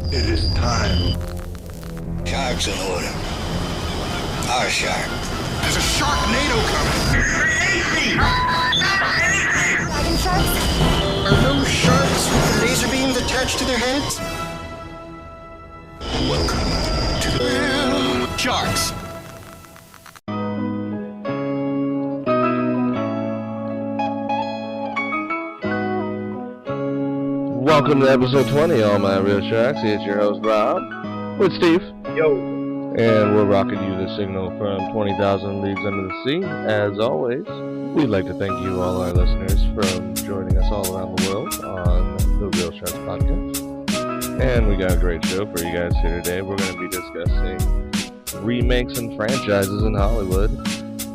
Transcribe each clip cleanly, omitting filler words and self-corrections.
It is time. Shark's in order. Our shark. There's a Sharknado coming. Dragon sharks? Are those sharks with laser beams attached to their heads? Welcome to the Sharks. Welcome to episode 20, All My Real Sharks. It's your host, Rob, with Steve. Yo. And we're rocking you the signal from 20,000 Leagues Under the Sea. As always, we'd like to thank you, all our listeners, from joining us all around the world on the Real Sharks podcast. And we got a great show for you guys here today. We're going to be discussing remakes and franchises in Hollywood,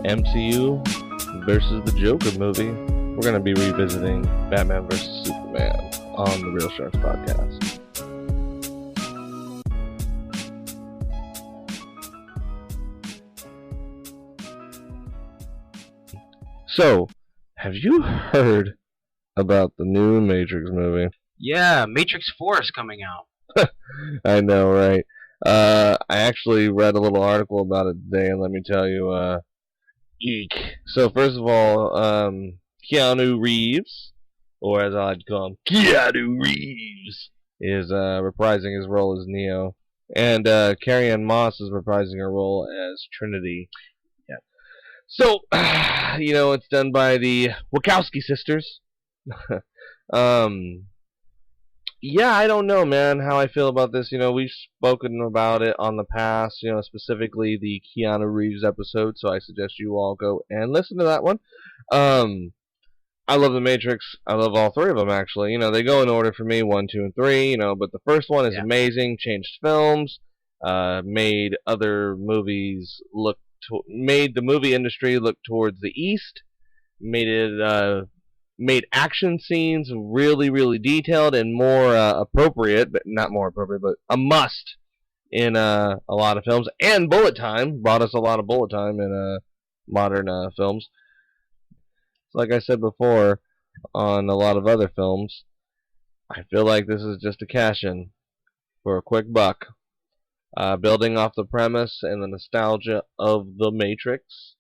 MCU versus the Joker movie. We're going to be revisiting Batman vs. Superman on the Real Sharks podcast. So, have you heard about the new Matrix movie? Yeah, Matrix 4 is coming out. I know, right? I actually read a little article about it today, and let me tell you, eek. So, first of all, Keanu Reeves, or as I like to call him, Keanu Reeves, is reprising his role as Neo. And Carrie-Anne Moss is reprising her role as Trinity. Yeah. So, it's done by the Wachowski sisters. Yeah, I don't know, man, how I feel about this. We've spoken about it on the past, specifically the Keanu Reeves episode, so I suggest you all go and listen to that one. I love The Matrix. I love all three of them, actually. They go in order for me, 1, 2, and 3, but the first one is amazing, changed films, made other movies made the movie industry look towards the East, made action scenes really, really detailed and more appropriate, but not more appropriate, but a must in a lot of films. And bullet time brought us a lot of bullet time in modern films. Like I said before, on a lot of other films, I feel like this is just a cash-in for a quick buck. Building off the premise and the nostalgia of The Matrix.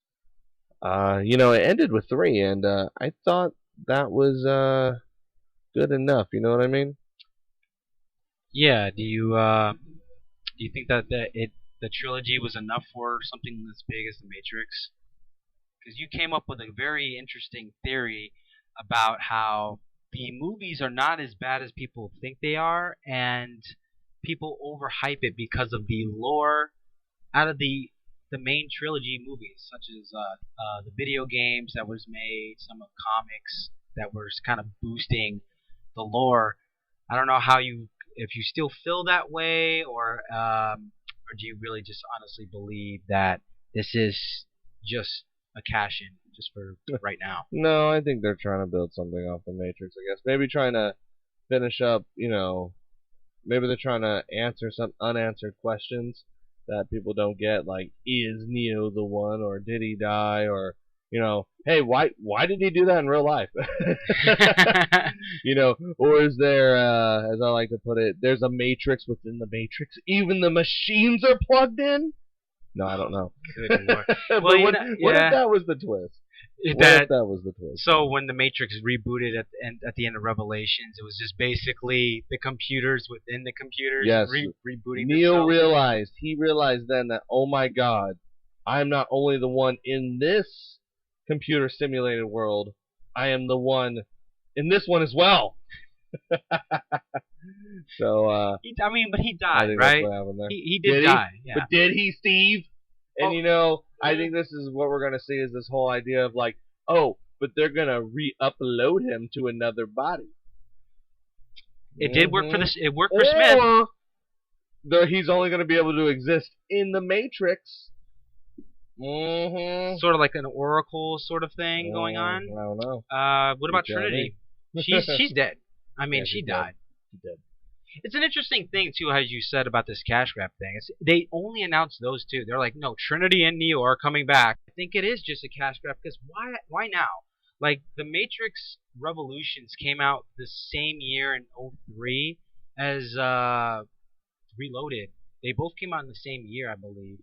It ended with 3, and I thought that was good enough, you know what I mean? Yeah, do you think that the trilogy was enough for something as big as The Matrix? Because you came up with a very interesting theory about how the movies are not as bad as people think they are, and people overhype it because of the lore out of the main trilogy movies, such as the video games that was made, some of comics that was kind of boosting the lore. I don't know if you still feel that way, or do you really just honestly believe that this is just a cash-in just for right now? No, I think they're trying to build something off The Matrix, I guess. Maybe trying to finish up, maybe they're trying to answer some unanswered questions that people don't get, like, is Neo the one, or did he die, or, hey, why did he do that in real life? Or is there, as I like to put it, there's a Matrix within the Matrix, even the machines are plugged in? No, I don't know. Good Lord. But Well, what if that was the twist? What if that was the twist? So when the Matrix rebooted at the end of Revelations, it was just basically the computers within the computers rebooting Neo themselves? he realized then that, oh my god, I'm not only the one in this computer simulated world, I am the one in this one as well. So, but he died, I think right? that's what happened there. He did die. Yeah. But did he, Steve? And Oh. I think this is what we're going to see, is this whole idea of like, oh, but they're going to re-upload him to another body. It did work for this. It worked for Smith. Or he's only going to be able to exist in the Matrix. Sort of like an Oracle sort of thing going on. I don't know. What about Trinity? She's dead. I mean, she died. She did. It's an interesting thing, too, as you said about this cash grab thing. They only announced those two. They're like, no, Trinity and Neo are coming back. I think it is just a cash grab, because why now? Like, The Matrix Revolutions came out the same year in '03 as Reloaded. They both came out in the same year, I believe.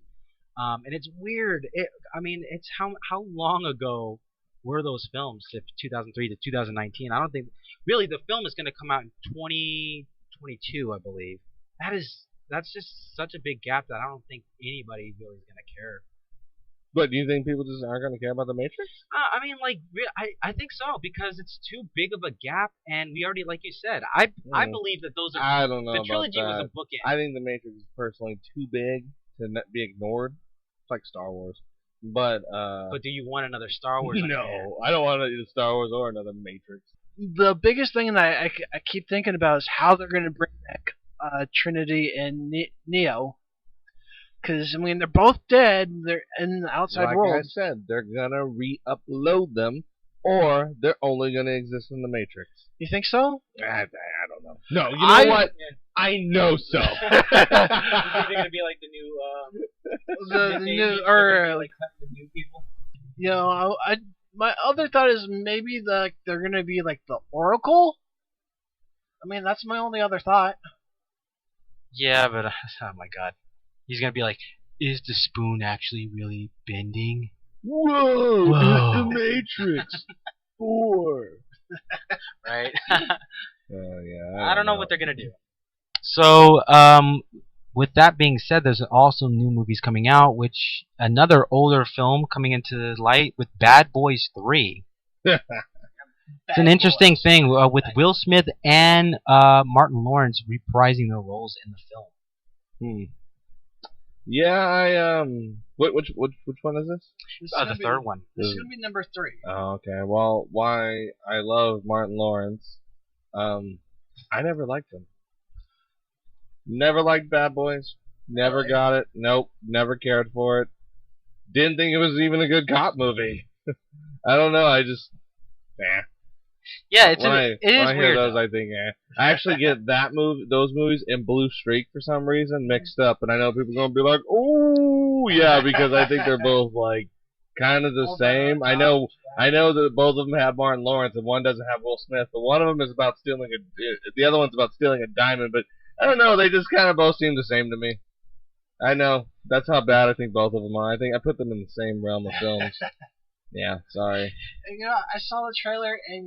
And it's weird. It's how long ago were those films? If 2003 to 2019, I don't think really the film is going to come out in 2022, I believe. That's just such a big gap that I don't think anybody really is going to care. But do you think people just aren't going to care about The Matrix? I think so because it's too big of a gap, and we already, like you said, I believe that those are. I don't know the trilogy about that. was a bookend. I think The Matrix is personally too big to be ignored. It's like Star Wars. But do you want another Star Wars? No, I don't want either Star Wars or another Matrix. The biggest thing that I keep thinking about is how they're going to bring back Trinity and Neo. Because, I mean, they're both dead. They're in the outside world. Like I said, they're going to re-upload them, or they're only going to exist in The Matrix. You think so? I don't know. No, you know what? I know so. You think they're going to be like the new... the new... Or... Like the new people? You know, my other thought is maybe they're going to be like the Oracle? I mean, that's my only other thought. Yeah, but... oh, my God. He's going to be like, is the spoon actually really bending? Whoa! It's The Matrix 4. Right? Yeah. I don't know what they're going to do. So, with that being said, there's also new movies coming out, which another older film coming into light with Bad Boys 3. It's an interesting thing with Will Smith and Martin Lawrence reprising their roles in the film. Yeah, which one is this? The third one. This is gonna be number 3. Oh, okay. Well, why I love Martin Lawrence. I never liked him. Never liked Bad Boys. Never got it. Nope. Never cared for it. Didn't think it was even a good cop movie. I don't know. I just, Yeah, it is weird. I hear those, I think, I actually get those movies and Blue Streak for some reason mixed up, and I know people are gonna be like, "Oh, yeah," because I think they're both like kind of the same. I know that both of them have Martin Lawrence, and one doesn't have Will Smith, but one of them is about stealing the other one's about stealing a diamond. But I don't know. They just kind of both seem the same to me. I know that's how bad I think both of them are. I think I put them in the same realm of films. Yeah, sorry. You know, I saw the trailer and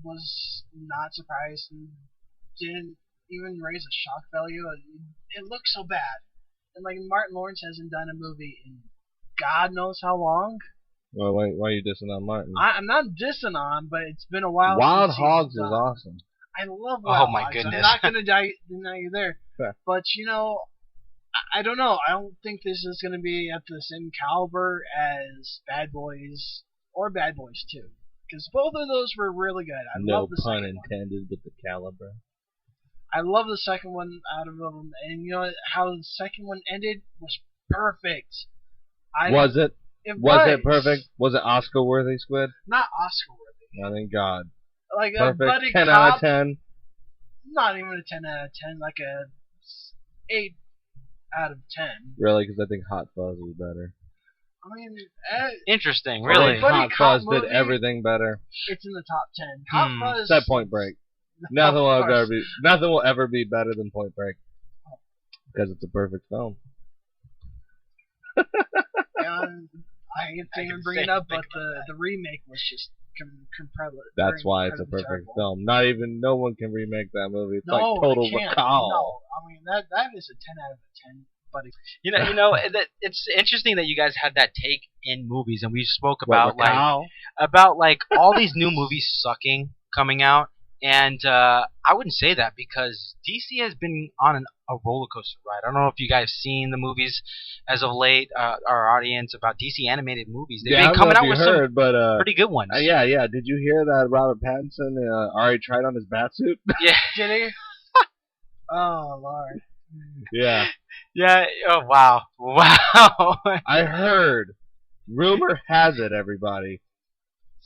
was not surprised and didn't even raise a shock value. It looked so bad, and like Martin Lawrence hasn't done a movie in God knows how long. Well, why are you dissing on Martin? I'm not dissing on, but it's been a while. Wild since Hogs is awesome. I love Wild Hogs. Oh my goodness! I'm not gonna deny you there, but I don't know. I don't think this is going to be at the same caliber as Bad Boys or Bad Boys 2. Because both of those were really good. I love the pun second intended with the caliber. I love the second one out of them. And how the second one ended was perfect. Was it? Was it perfect? Was it Oscar-worthy, Squid? Not Oscar-worthy. I thank God. Like perfect. a buddy 10 cop, out of 10? Not even a 10 out of 10. Like a 8 out of 10. Really? Because I think Hot Fuzz is better. I mean, interesting, really. Hot Fuzz did everything better. It's in the top 10. Hot Fuzz. Except Point Break. Nothing will ever be better than Point Break. Because it's a perfect film. And I hate to even bring it up, but the remake was just That's why it's a perfect terrible. film. No one can remake that movie. It's like No, total they can't. recall. No, I mean that is a 10 out of 10. Buddy. It's interesting that you guys had that take in movies, and we spoke about Recall? like all these new movies sucking coming out, and I wouldn't say that because DC has been on a roller coaster ride. I don't know if you guys seen the movies as of late, our audience about DC animated movies. They've been coming out with some pretty good ones. Yeah. Did you hear that Robert Pattinson already tried on his batsuit? Yeah. Did he? Oh Lord. Yeah. Yeah. Oh wow. Wow. I heard. Rumor has it, everybody.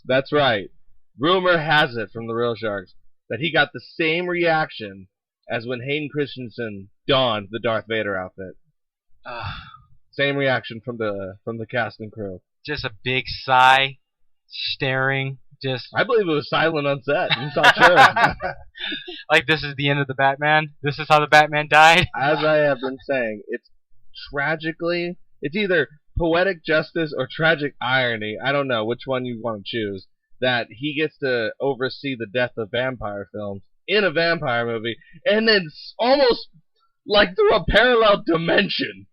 That's right. Rumor has it from the Real Sharks that he got the same reaction as when Hayden Christensen donned the Darth Vader outfit. Same reaction from the cast and crew. Just a big sigh, staring. Just I believe it was silent on set. You saw Sheriff. like this is the end of the Batman. This is how the Batman died. As I have been saying, it's either poetic justice or tragic irony. I don't know which one you want to choose. That he gets to oversee the death of vampire films in a vampire movie, and then almost like through a parallel dimension,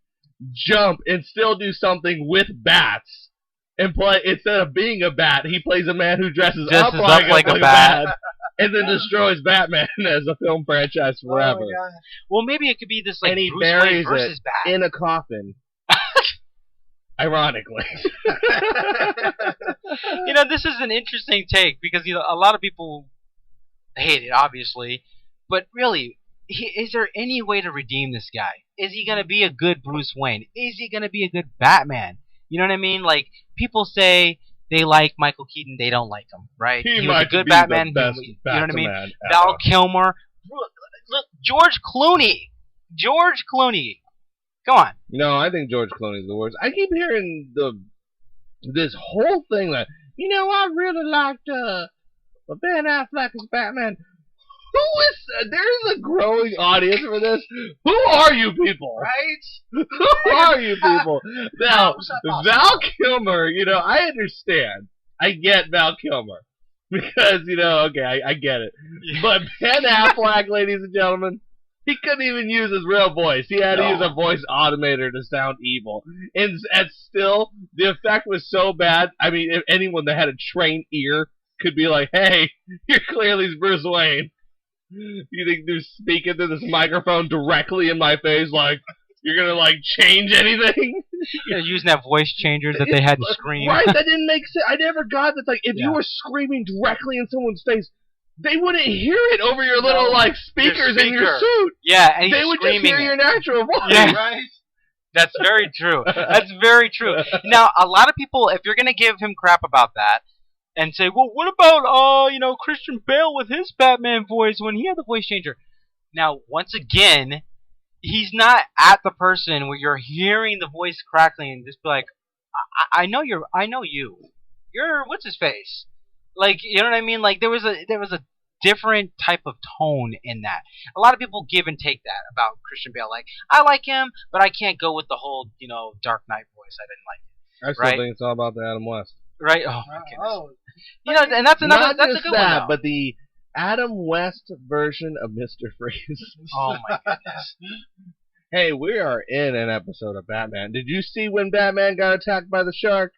jump and still do something with bats. And play, instead of being a bat, he plays a man who dresses up like a bat. And then destroys Batman as a film franchise forever. Oh my God. Well, maybe it could be this like And he Bruce Wayne buries versus it Bat. in a coffin. Ironically. You know, this is an interesting take because a lot of people hate it, obviously, but really, is there any way to redeem this guy? Is he gonna be a good Bruce Wayne? Is he gonna be a good Batman? You know what I mean? Like, people say they like Michael Keaton, they don't like him, right? He was a might good be Batman. the best You know what I mean? Batman Val ever. Kilmer. Look, George Clooney. George Clooney. Go on. No, I think George Clooney's the worst. I keep hearing this whole thing that, I really liked Ben Affleck as Batman. Who is... There's a growing audience for this. Who are you people? Right? Who are you people? Now, How's that possible? Val Kilmer, I understand. I get Val Kilmer. Because, okay, I get it. But Ben Affleck, ladies and gentlemen, he couldn't even use his real voice. He had to use a voice automator to sound evil. And still, the effect was so bad. I mean, if anyone that had a trained ear could be like, hey, you're clearly Bruce Wayne. You think they're speaking to this microphone directly in my face like, you're gonna, change anything? Yeah, using that voice changer that they had to scream. Right, that didn't make sense. I never got that. If you Yeah. were screaming directly in someone's face, they wouldn't hear it over your little, speakers in your suit. Yeah, and he's They would just screaming hear it. your natural voice. Yeah. Right? That's very true. That's very true. Now, a lot of people, if you're going to give him crap about that and say, well, what about, Christian Bale with his Batman voice when he had the voice changer? Now, once again, he's not at the person where you're hearing the voice crackling and just be like, I know you. You're, what's his face? You know what I mean? There was a different type of tone in that. A lot of people give and take that about Christian Bale. I like him, but I can't go with the whole, Dark Knight voice. I didn't like it. I still think it's all about the Adam West. Right? Oh my goodness. Oh, And that's another. Not That's just a good one. that, Though. but the Adam West version of Mr. Freeze. Oh my goodness. Hey, we are in an episode of Batman. Did you see when Batman got attacked by the shark?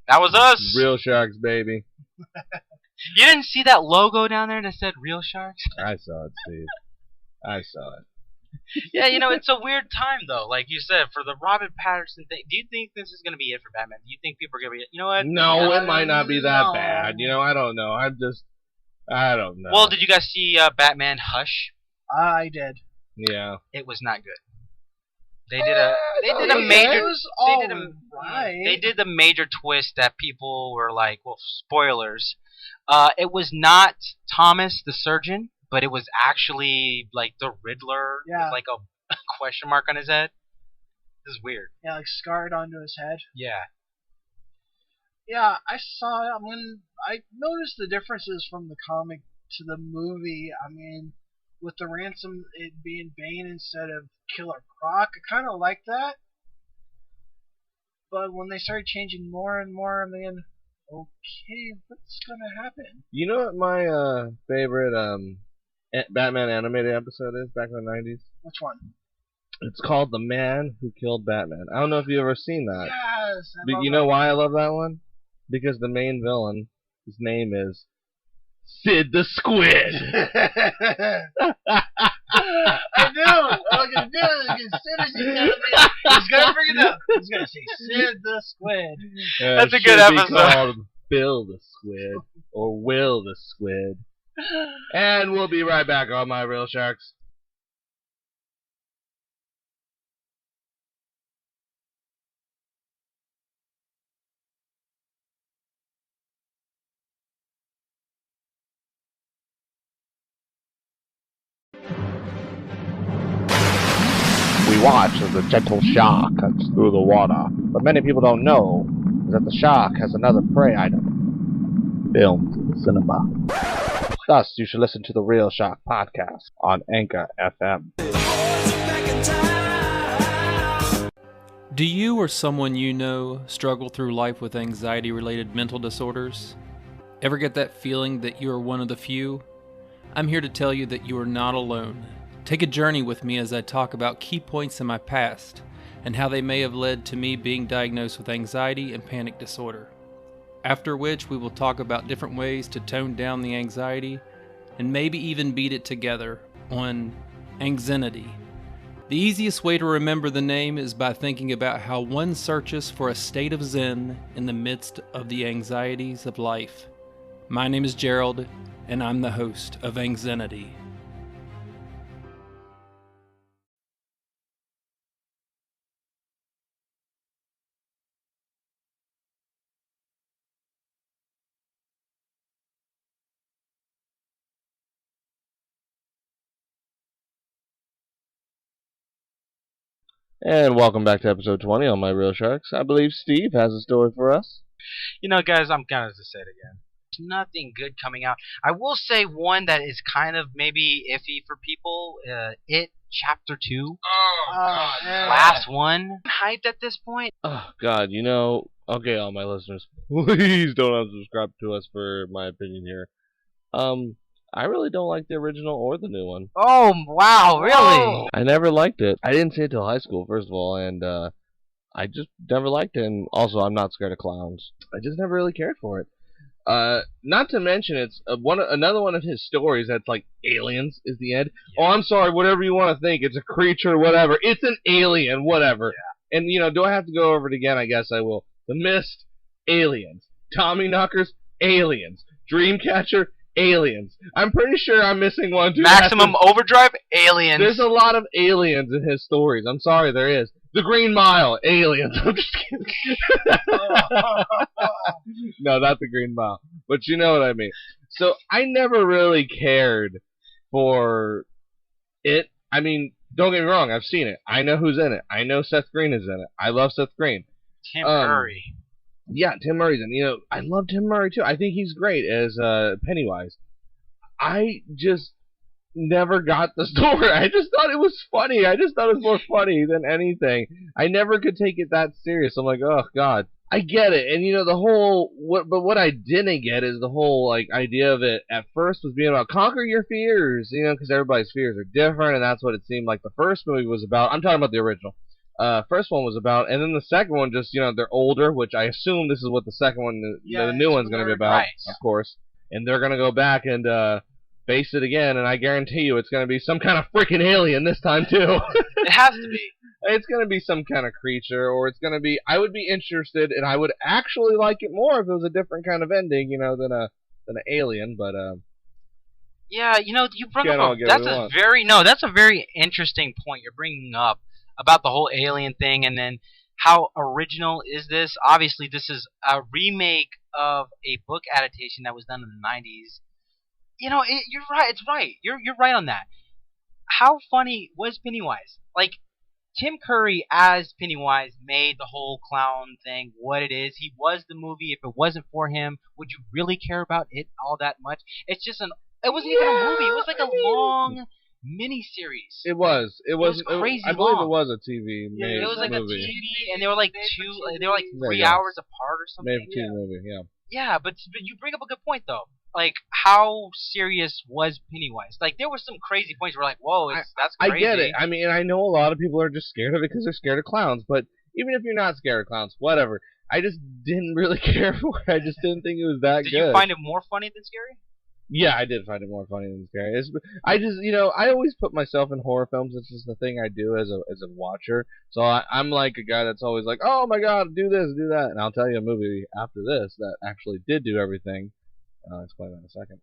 That was us. Real sharks, baby. You didn't see that logo down there that said "Real Sharks"? I saw it, Steve. I saw it. Yeah, it's a weird time though. Like you said, for the Robert Pattinson thing. Do you think this is gonna be it for Batman? Do you think people are gonna be? You know what? No, Yeah, it might not be that No. bad. I don't know. I don't know. Well, did you guys see Batman Hush? I did. Yeah. It was not good. They did a okay. major. It was They did a alright. They did the major twist that people were like, well, spoilers. It was not Thomas the surgeon, but it was actually the Riddler Yeah. with a question mark on his head. This is weird. Yeah, scarred onto his head. Yeah. Yeah, I saw it. I noticed the differences from the comic to the movie. I mean, with the ransom it being Bane instead of Killer Croc, I kind of like that. But when they started changing more and more, I'm thinking, okay, what's gonna happen? You know what my favorite Batman animated episode is back in the 90s? Which one? It's called The Man Who Killed Batman. I don't know if you've ever seen that. Yes. But you know why I love that one? Because the main villain, his name is Sid the Squid. I knew. All I could do is as soon as he's gonna bring it up. He's gonna say Sid the Squid. That's a It good should be episode. called Bill the Squid or Will the Squid. And we'll be right back on My Real Sharks. We watch as a gentle shark cuts through the water. But many people don't know is that the shark has another prey item. Film. cinema. Thus, you should listen to the Real Shock podcast on Anchor FM. Do you or someone you know struggle through life with anxiety-related mental disorders? Ever get that feeling that you are one of the few? I'm here to tell you that you are not alone. Take a journey with me as I talk about key points in my past and how they may have led to me being diagnosed with anxiety and panic disorder. After which, we will talk about different ways to tone down the anxiety and maybe even beat it together on anxiety. The easiest way to remember the name is by thinking about how one searches for a state of zen in the midst of the anxieties of life. My name is Gerald, and I'm the host of Anxiety. And welcome back to episode 20 on My Real Sharks. I believe Steve has a story for us. You know, guys, I'm kind of to say it again. There's nothing good coming out. I will say one that is kind of maybe iffy for people. It Chapter 2. Oh, God. Last one. I'm hyped at this point. Oh, God, you know, okay, all my listeners, please don't unsubscribe to us for my opinion here. I really don't like the original or the new one. Oh, wow, really? I never liked it. I didn't see it till high school, first of all, and I just never liked it. And also, I'm not scared of clowns. I just never really cared for it. Not to mention, it's another one of his stories that's like aliens is the end. Yeah. Oh, I'm sorry, whatever you want to think. It's a creature, whatever. It's an alien, whatever. Yeah. And, you know, do I have to go over it again? I guess I will. The Mist, aliens. Tommyknockers, aliens. Dreamcatcher, aliens. I'm pretty sure I'm missing one too. Maximum Overdrive, aliens. There's a lot of aliens in his stories. I'm sorry, there is. The Green Mile, aliens. I'm just kidding. No, not the Green Mile. But you know what I mean. So I never really cared for it. I mean, don't get me wrong, I've seen it. I know who's in it. I know Seth Green is in it. I love Seth Green. Tim Curry. Yeah, Tim Murray's in. You know, I love Tim Murray too. I think he's great as Pennywise. I just never got the story. I just thought it was funny. I just thought it was more funny than anything. I never could take it that serious. I'm like, oh God, I get it. And you know, the whole but what I didn't get is the whole like idea of it at first was being about conquer your fears. You know, because everybody's fears are different, and that's what it seemed like the first movie was about. I'm talking about the original. First one was about, and then the second one just, you know, they're older, which I assume this is what the second one, the new one's going to be about, right. Of course. And they're going to go back and face it again, and I guarantee you it's going to be some kind of freaking alien this time too. It has to be. It's going to be some kind of creature, or it's going to be. I would be interested, and I would actually like it more if it was a different kind of ending, you know, than an alien. But yeah, you know, you brought up that's a very interesting point you're bringing up about the whole alien thing, and then how original is this? Obviously, this is a remake of a book adaptation that was done in the 90s. You know, you're right. It's right. You're right on that. How funny was Pennywise? Like, Tim Curry as Pennywise made the whole clown thing what it is. He was the movie. If it wasn't for him, would you really care about it all that much? It's just it wasn't even a movie. It was like a long mini-series. It was crazy. I believe it was a TV. Yeah, it was like movie. A TV, and they were like 3 hours apart or something. Maybe TV movie, yeah. Yeah, but you bring up a good point though. Like, how serious was Pennywise? Like, there were some crazy points where like, whoa, that's crazy. I get it. I mean, I know a lot of people are just scared of it because they're scared of clowns. But even if you're not scared of clowns, whatever. I just didn't really care for it. I just didn't think it was that good. Did you find it more funny than scary? Yeah, I did find it more funny than scary. I just, you know, I always put myself in horror films. It's just the thing I do as a watcher. So I'm like a guy that's always like, oh my God, do this, do that. And I'll tell you a movie after this that actually did do everything. I'll explain that in a second.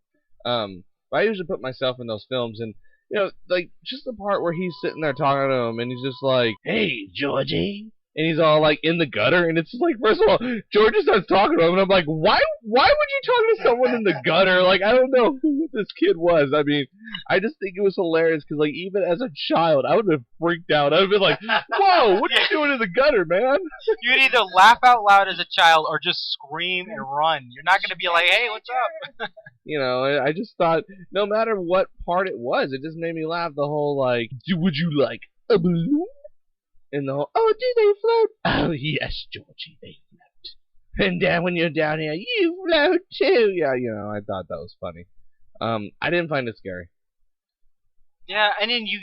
But I usually put myself in those films, and you know, like just the part where he's sitting there talking to him, and he's just like, "Hey, Georgie, and he's all like in the gutter, and it's like, first of all, George just starts talking to him, and I'm like, why would you talk to someone in the gutter? Like, I don't know who this kid was. I mean, I just think it was hilarious because, like, even as a child, I would have freaked out. I would have been like, whoa, what are you doing in the gutter, man? You'd either laugh out loud as a child or just scream and run. You're not gonna be like, hey, what's up? You know, I just thought, no matter what part it was, it just made me laugh. The whole, like, would you like a balloon? And the whole, oh, do they float? Oh, yes, Georgie, they float. And Dad, when you're down here, you float too. Yeah, you know, I thought that was funny. I didn't find it scary. Yeah, and then you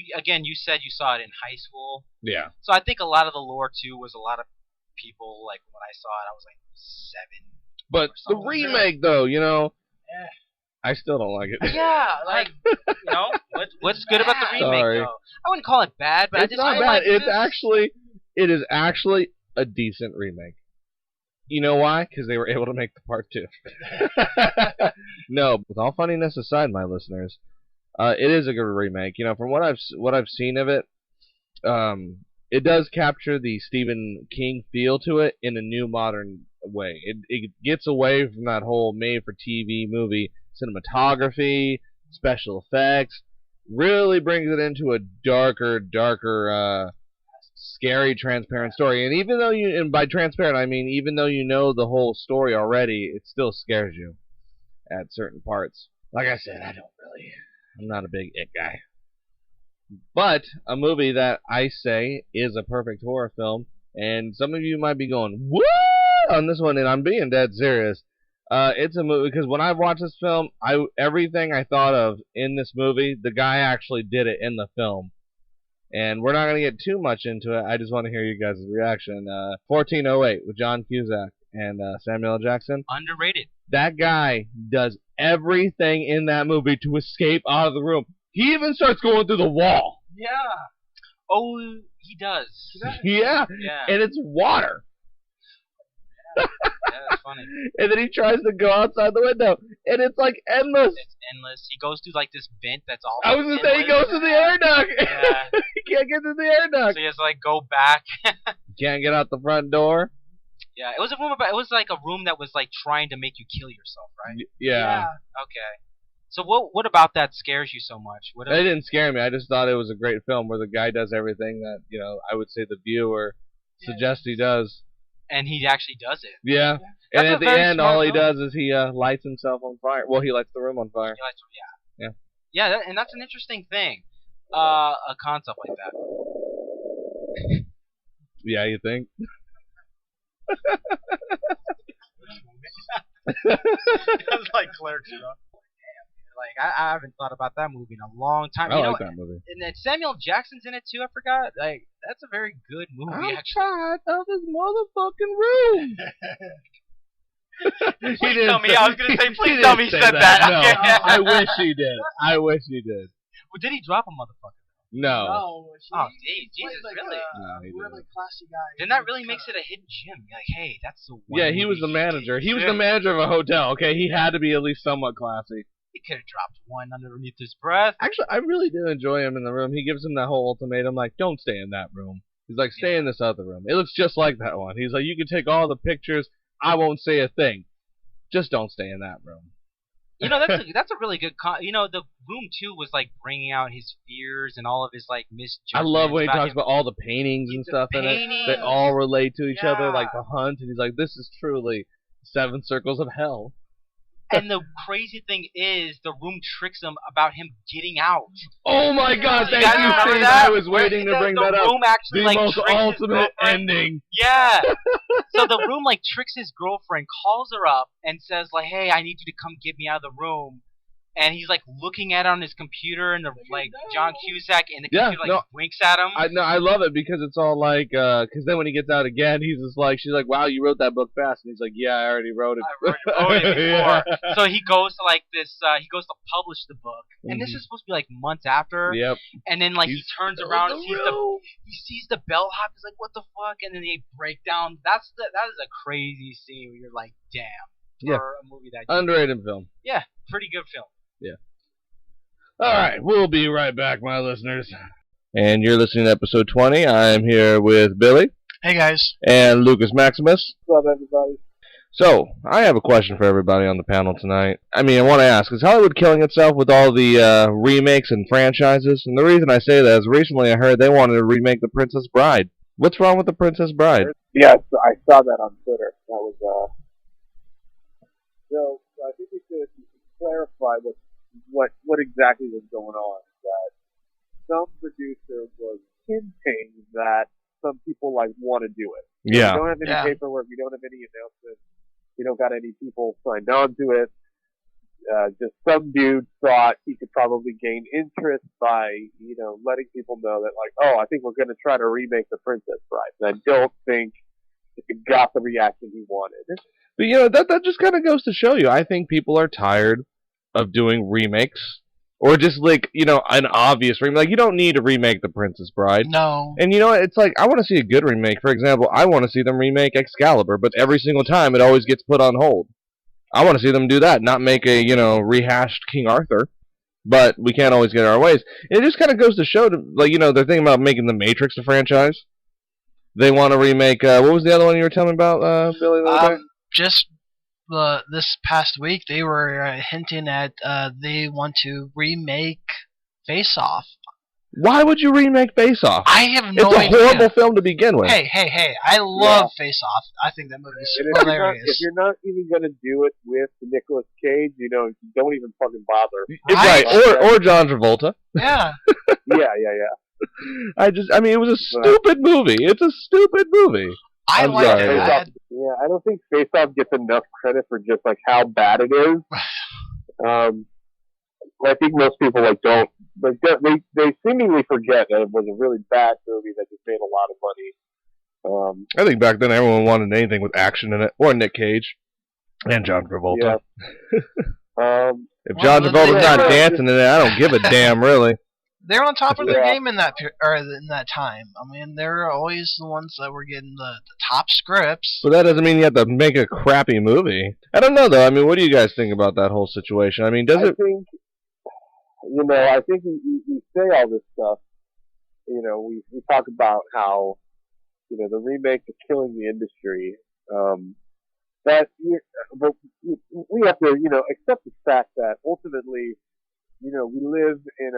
said you saw it in high school. Yeah. So I think a lot of the lore too was a lot of people, like, when I saw it, I was like 7. But the remake, though, you know, I still don't like it. Yeah, like, you know, what's good about the remake, Sorry. though? I wouldn't call it bad, but It's not bad. like It is actually a decent remake. You know why? Because they were able to make the part 2. No, with all funniness aside, my listeners, it is a good remake. You know, from what I've seen of it, it does capture the Stephen King feel to it in a new modern way. It gets away from that whole made-for-TV movie cinematography, special effects, really brings it into a darker, scary, transparent story. And even though and by transparent, I mean even though you know the whole story already, it still scares you at certain parts. Like I said, I'm not a big it guy. But a movie that I say is a perfect horror film, and some of you might be going, what? On this one, and I'm being dead serious. It's a movie, because when I watched this film, everything I thought of in this movie, the guy actually did it in the film. And we're not going to get too much into it. I just want to hear you guys' reaction. 1408 with John Cusack and Samuel L. Jackson. underrated. That guy does everything in that movie to escape out of the room. He even starts going through the wall. Yeah. Oh, he does. Yeah. Yeah. And it's water. Yeah, that's funny. And then he tries to go outside the window, and it's like endless. It's endless. He goes through like this vent that's all. I was gonna say he goes to the air duct. Yeah. He can't get to the air duct. So he has to like go back. Can't get out the front door. Yeah, it was a room about. It was like a room that was like trying to make you kill yourself, right? Yeah. Okay. So what about that scares you so much? What? It didn't scare me. I just thought it was a great film where the guy does everything that, you know, I would say the viewer suggests he does. And he actually does it. Yeah. That's And a at the very end, smart all he film. does is he lights himself on fire. Well, he lights the room on fire. Yeah. Yeah, and that's an interesting thing. A concept like that. Yeah, you think? That's like Clerks, you know? Like, I haven't thought about that movie in a long time. I you like know, that movie. And then Samuel Jackson's in it too, I forgot. Like, that's a very good movie, I'm actually. tired of this motherfucking room. Please tell me, I was going to say, please tell me he said that. No, Okay. I wish he did. I wish he did. Well, did he drop a motherfucker? No. No. Oh, He Jesus, played, like, really? No, he really didn't. classy guy. Then that really makes it a hidden gem. You're like, hey, that's the one. Yeah, he was the manager. He was the manager of a hotel, okay? He had to be at least somewhat classy. He could have dropped one underneath his breath. Actually, I really do enjoy him in the room. He gives him that whole ultimatum, like, don't stay in that room. He's like, stay in this other room. It looks just like that one. He's like, you can take all the pictures. I won't say a thing. Just don't stay in that room. You know, that's a really good you know, the Room 2 was like bringing out his fears and all of his like misjudgments. I love when he talks him. about all the paintings and stuff in it. They all relate to each other, like the Hunt, and he's like, this is truly 7 circles of hell. And the crazy thing is, the room tricks him about him getting out. Oh my God! Thank guys you, remember Steve. that? I was waiting to bring that The up. room actually The like most tricks his ultimate girlfriend. ending. Yeah. So the room like tricks his girlfriend, calls her up, and says like, "Hey, I need you to come get me out of the room." And he's like looking at it on his computer, and the like John Cusack, and the computer like winks at him. I love it because it's all like, because then when he gets out again, he's just like, she's like, wow, you wrote that book fast, and he's like, yeah, I already wrote it. I wrote it before. Yeah. So he goes to like this, he goes to publish the book, and this is supposed to be like months after. Yep. And then like he turns around and room. he sees the bellhop. He's like, what the fuck? And then they break down. That is a crazy scene where you're like, damn. For a movie that underrated film. Yeah, pretty good film. Yeah. Alright, we'll be right back, my listeners. And you're listening to episode 20. I'm here with Billy. Hey guys. And Lucas Maximus. What's up, everybody? So, I have a question for everybody on the panel tonight. I want to ask, is Hollywood killing itself with all the remakes and franchises? And the reason I say that is recently I heard they wanted to remake The Princess Bride. What's wrong with The Princess Bride? Yeah, I saw that on Twitter. That was, so I think we should clarify what exactly was going on. That some producer was hinting that some people want to do it. Yeah. We don't have any paperwork. We don't have any announcements. We don't got any people signed on to it. Just some dude thought he could probably gain interest by, letting people know that I think we're going to try to remake The Princess Bride. And I don't think it got the reaction he wanted. But that just kind of goes to show you, I think people are tired of doing remakes. Or just an obvious remake. You don't need to remake The Princess Bride. No. And it's I want to see a good remake. For example, I want to see them remake Excalibur, but every single time it always gets put on hold. I want to see them do that, not make a, rehashed King Arthur. But we can't always get our ways. And it just kind of goes to show, they're thinking about making The Matrix a franchise. They want to remake, what was the other one you were telling me about, Billy, the other day? Just this past week, they were hinting at they want to remake Face Off. Why would you remake Face Off? I have no idea. It's a horrible film to begin with. Hey! I love Face Off. I think that movie is hilarious. If you're not even gonna do it with Nicolas Cage, don't even fucking bother. Right, or John Travolta. Yeah. Yeah. It was a stupid movie. It's a stupid movie. I like it. Yeah, I don't think Face Off gets enough credit for just how bad it is. I think most people don't they seemingly forget that it was a really bad movie that just made a lot of money. I think back then everyone wanted anything with action in it, or Nick Cage and John Travolta. Yeah. If John Travolta's not dancing in it, I don't give a damn, really. They're on top of their game in that time. They're always the ones that were getting the top scripts. But that doesn't mean you have to make a crappy movie. I don't know, though. What do you guys think about that whole situation? I think we say all this stuff. We talk about how, the remakes are killing the industry. But we have to, accept the fact that ultimately, we live in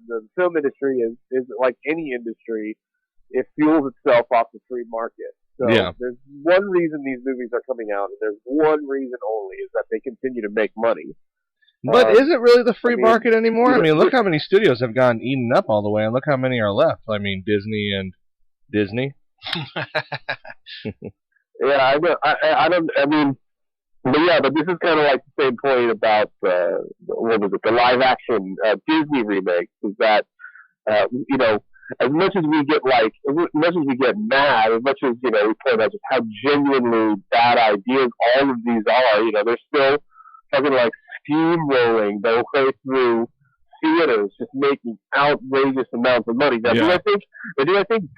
the film industry is like any industry. It fuels itself off the free market. So there's one reason these movies are coming out, and there's one reason only, is that they continue to make money. But is it really the free market anymore? Look how many studios have gotten eaten up all the way, and look how many are left. Disney and Disney. Yeah, I don't. But this is kind of like the same point about the live action Disney remakes. Is that as much as we get mad, as much as we point out just how genuinely bad ideas all of these are, they're still fucking steamrolling their way through theaters, just making outrageous amounts of money. Now, do I think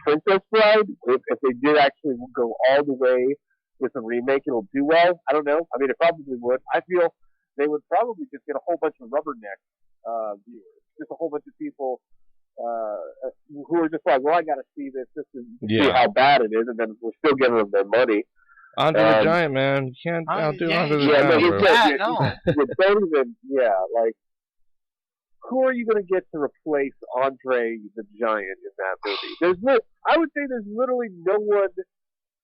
Princess Bride, if they did actually go all the way with a remake, it'll do well? I don't know. It probably would. I feel they would probably just get a whole bunch of rubberneck viewers, just a whole bunch of people who are just like, well, I got to see this just to see how bad it is, and then we're still giving them their money. Andre the Giant, man. You can't outdo Andre the Giant. Who are you going to get to replace Andre the Giant in that movie? I would say there's literally no one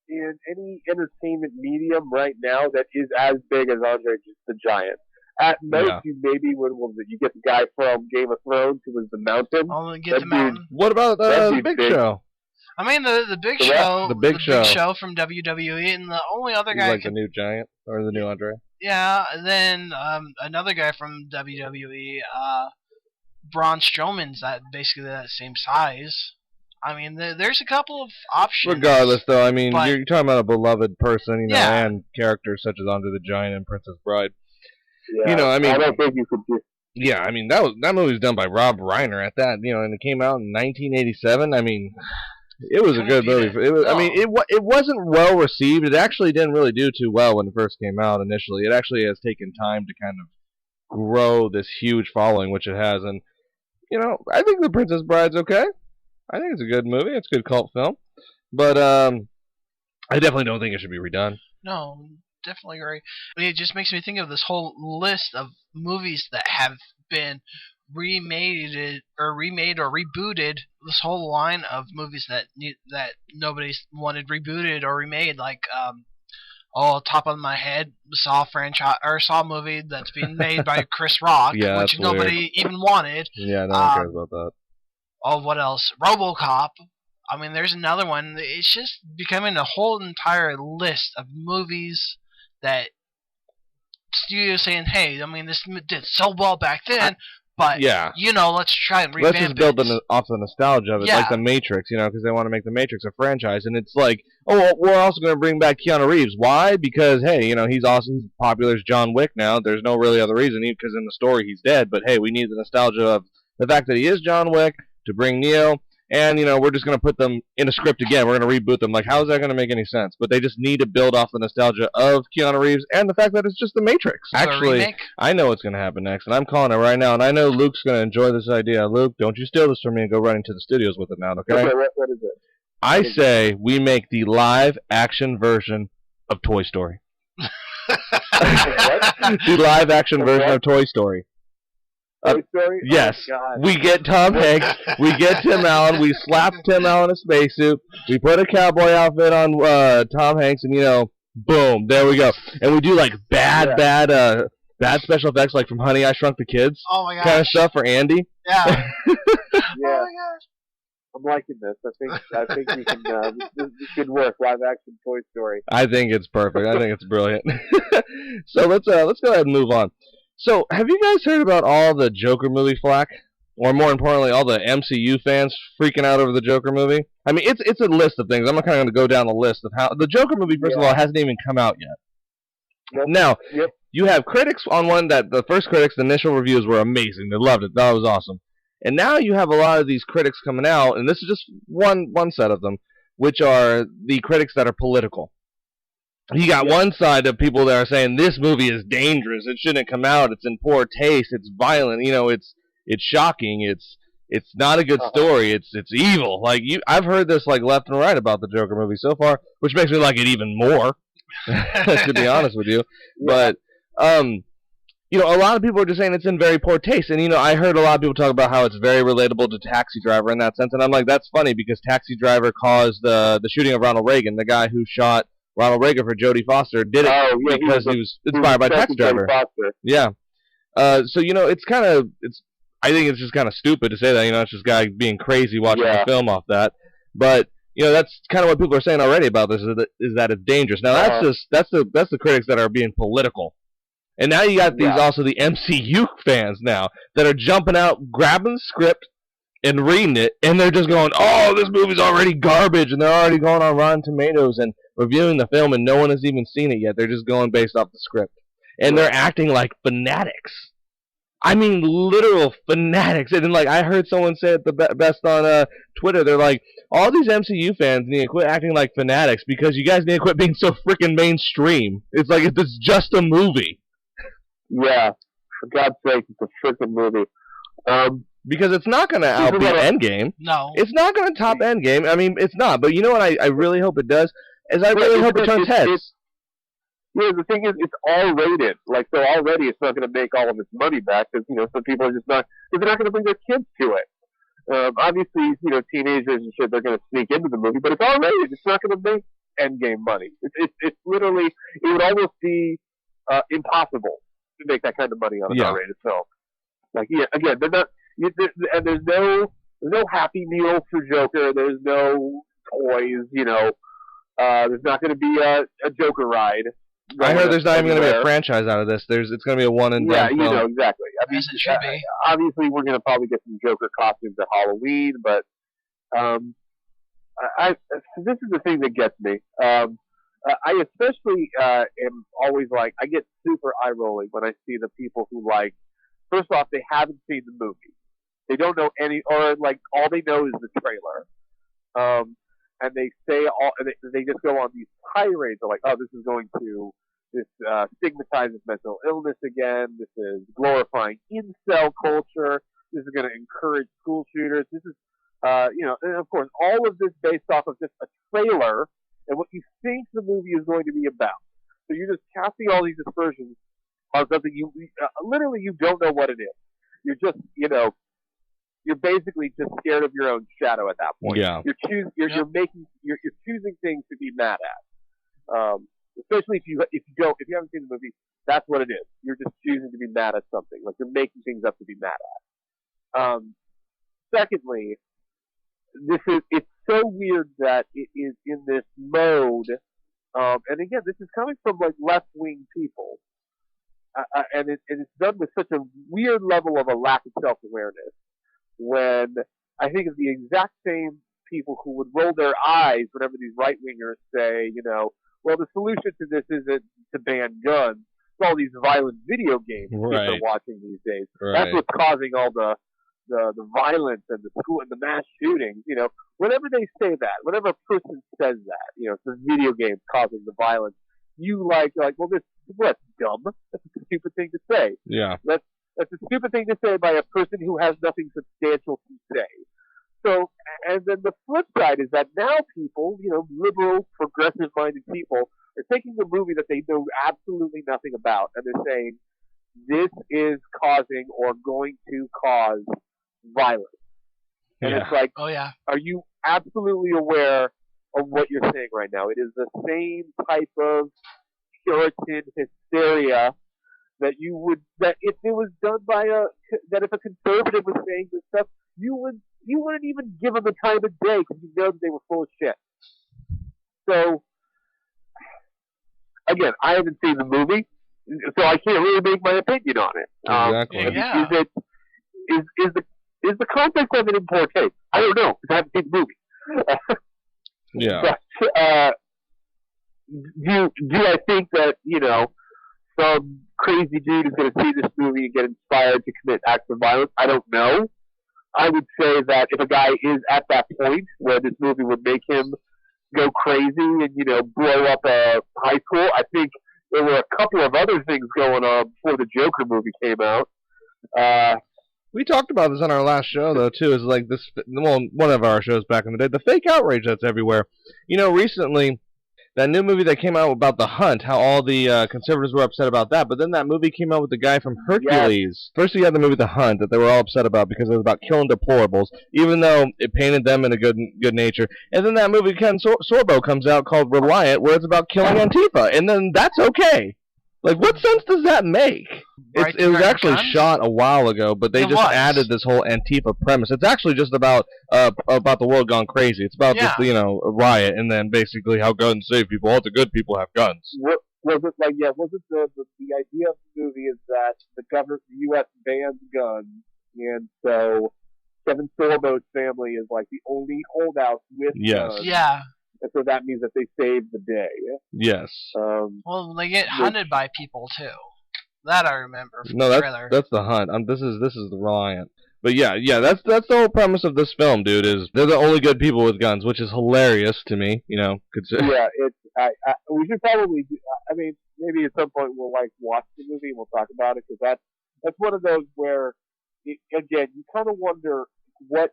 in any entertainment medium right now that is as big as Andre the Giant. At most, you maybe you get the guy from Game of Thrones who was the Mountain. Mountain. What about the Big Show? The Big Show. The Big Show from WWE, and the only other guy. The new Giant or the new Andre. Yeah, and then another guy from WWE, Braun Strowman's basically that same size. There's a couple of options. Regardless, though, you're talking about a beloved person, and characters such as Andre the Giant and Princess Bride. Yeah, I don't think you could just... Yeah, that movie was done by Rob Reiner at that, and it came out in 1987. It was a good movie. It wasn't well received. It actually didn't really do too well when it first came out initially. It actually has taken time to kind of grow this huge following, which it has. And, I think The Princess Bride's okay. I think it's a good movie. It's a good cult film. But, I definitely don't think it should be redone. No, definitely agree. I mean, it just makes me think of this whole list of movies that have been remade or rebooted. This whole line of movies that nobody's wanted rebooted or remade, like top of my head, Saw franchise or Saw movie that's being made by Chris Rock, Yeah, which that's nobody even wanted. Yeah, no one cares about that. Oh, what else? RoboCop. I mean, there's another one. It's just becoming a whole entire list of movies that studios saying, "Hey, I mean, this did so well back then, but let's try and revamp it." Let's just build off the nostalgia of it, like the Matrix, because they want to make the Matrix a franchise, and it's like, oh, well, we're also going to bring back Keanu Reeves. Why? Because hey, he's awesome, he's popular as John Wick now. There's no really other reason, because in the story he's dead. But hey, we need the nostalgia of the fact that he is John Wick to bring Neo. And, we're just going to put them in a script again. We're going to reboot them. Like, how is that going to make any sense? But they just need to build off the nostalgia of Keanu Reeves and the fact that it's just the Matrix. So actually, I know what's going to happen next, and I'm calling it right now. And I know Luke's going to enjoy this idea. Luke, don't you steal this from me and go running to the studios with it now, okay? Okay, what is it? I say we make the live-action version of Toy Story. The live-action version of Toy Story. Toy Story? Yes. Oh, we get Tom Hanks, we get Tim Allen, we slap Tim Allen in a spacesuit, we put a cowboy outfit on Tom Hanks, and boom, there we go. And we do like bad special effects, like from Honey, I Shrunk the Kids. Oh my gosh. Kind of stuff for Andy. Yeah. Yeah. Oh my gosh. I'm liking this. I think we can. This could work. Live action Toy Story. I think it's perfect. I think it's brilliant. So let's go ahead and move on. So, have you guys heard about all the Joker movie flack? Or more importantly, all the MCU fans freaking out over the Joker movie? I mean, it's a list of things. I'm kind of going to go down the list of how... The Joker movie, first of all, hasn't even come out yet. Yep. Now, you have critics on one that... The first critics, the initial reviews were amazing. They loved it. That was awesome. And now you have a lot of these critics coming out, and this is just one set of them, which are the critics that are political. You got one side of people that are saying this movie is dangerous, it shouldn't come out, it's in poor taste, it's violent, it's shocking, it's not a good story, it's evil. Like I've heard this like left and right about the Joker movie so far, which makes me like it even more, to be honest with you. But a lot of people are just saying it's in very poor taste, and I heard a lot of people talk about how it's very relatable to Taxi Driver in that sense, and I'm like, that's funny because Taxi Driver caused the shooting of Ronald Reagan, the guy who shot Ronald Reagan for Jodie Foster, did it because he was inspired by Taxi Driver. Yeah. So it's kind of I think it's just kind of stupid to say that. It's just a guy being crazy watching a film off that. But that's kind of what people are saying already about this is that it's dangerous. Now that's the critics that are being political. And now you got these also the MCU fans now that are jumping out, grabbing the script and reading it, and they're just going, "Oh, this movie's already garbage," and they're already going on Rotten Tomatoes and reviewing the film, and no one has even seen it yet. They're just going based off the script, and they're acting like fanatics. I mean, literal fanatics. And then, I heard someone say it the best on Twitter. They're like, all these MCU fans need to quit acting like fanatics because you guys need to quit being so freaking mainstream. It's like it's just a movie. Yeah, for God's sake, it's a freaking movie. Because it's not going to outbeat Endgame. No. It's not going to top Endgame. I mean, it's not. But you know what I really hope it does? I really hope it turns heads. The thing is, it's R-rated. So already it's not going to make all of its money back because, some people are just not... They're not going to bring their kids to it. Obviously, teenagers and shit, they're going to sneak into the movie, but it's R-rated. It's not going to make Endgame money. It's literally... It would almost be impossible to make that kind of money on an R-rated film. Again, they're not... And there's no Happy Meal for Joker. There's no toys. There's not going to be a Joker ride. I heard there's not even going to be a franchise out of this. It's going to be a one and done. Yeah, exactly. I mean, Yes, it should be. Obviously, we're going to probably get some Joker costumes at Halloween, but this is the thing that gets me. I especially am always I get super eye rolling when I see the people who first off, they haven't seen the movie. They don't know or all they know is the trailer. And they say they just go on these tirades of oh, this is going to stigmatizes mental illness again. This is glorifying incel culture. This is going to encourage school shooters. This is, and of course, all of this based off of just a trailer and what you think the movie is going to be about. So you're just casting all these aspersions on something you literally you don't know what it is. You're just you're basically just scared of your own shadow at that point. Yeah. You're choosing things to be mad at. Especially if you haven't seen the movie, that's what it is. You're just choosing to be mad at something. Like you're making things up to be mad at. Secondly, it's so weird that it is in this mode. And again, this is coming from like left wing people, and it's done with such a weird level of a lack of self awareness. When I think of the exact same people who would roll their eyes whenever these right wingers say, well, the solution to this isn't to ban guns. It's all these violent video games kids are watching these days. Right. That's what's causing all the violence and the school and the mass shootings. Whenever they say that, whenever a person says that, it's the video games causing the violence. You like, well, that's dumb. That's a stupid thing to say. Yeah. That's a stupid thing to say by a person who has nothing substantial to say. So, and then the flip side is that now people, liberal, progressive-minded people, are taking the movie that they know absolutely nothing about, and they're saying, this is causing or going to cause violence. And it's like, oh yeah, are you absolutely aware of what you're saying right now? It is the same type of Puritan hysteria that if it was done by that if a conservative was saying this stuff, you wouldn't even give them the time of day because you know that they were full of shit. So, again, I haven't seen the movie, so I can't really make my opinion on it. Exactly. Is the context of it in poor taste? I don't know because I haven't seen the movie. Yeah. But do I think that some crazy dude is going to see this movie and get inspired to commit acts of violence? I don't know. I would say that if a guy is at that point where this movie would make him go crazy and, blow up a high school, I think there were a couple of other things going on before the Joker movie came out. We talked about this on our last show, though, too. Is like this, well, one of our shows back in the day, the fake outrage that's everywhere. Recently, that new movie that came out about the Hunt, how all the conservatives were upset about that, but then that movie came out with the guy from Hercules. Yes. First you had the movie The Hunt that they were all upset about because it was about killing deplorables, even though it painted them in a good nature. And then that movie Ken Sorbo comes out called Reliant, where it's about killing Antifa, and then that's okay. Like, what sense does that make? It was actually shot a while ago, but they just added this whole Antifa premise. It's actually just about the world gone crazy. It's about this, a riot, and then basically how guns save people. All the good people have guns. Was it the idea of the movie is that the U.S. bans guns, and so Kevin Sorbo's family is like the only holdouts with guns. Yeah. And so that means that they save the day. Yes. Well, they get hunted by people too. That I remember from the trailer. That's the Hunt. This is the Reliant. But yeah, that's the whole premise of this film, dude. Is they're the only good people with guns, which is hilarious to me. Yeah, it's. We should probably. Maybe at some point we'll watch the movie and we'll talk about it because that's one of those where, again, you kind of wonder what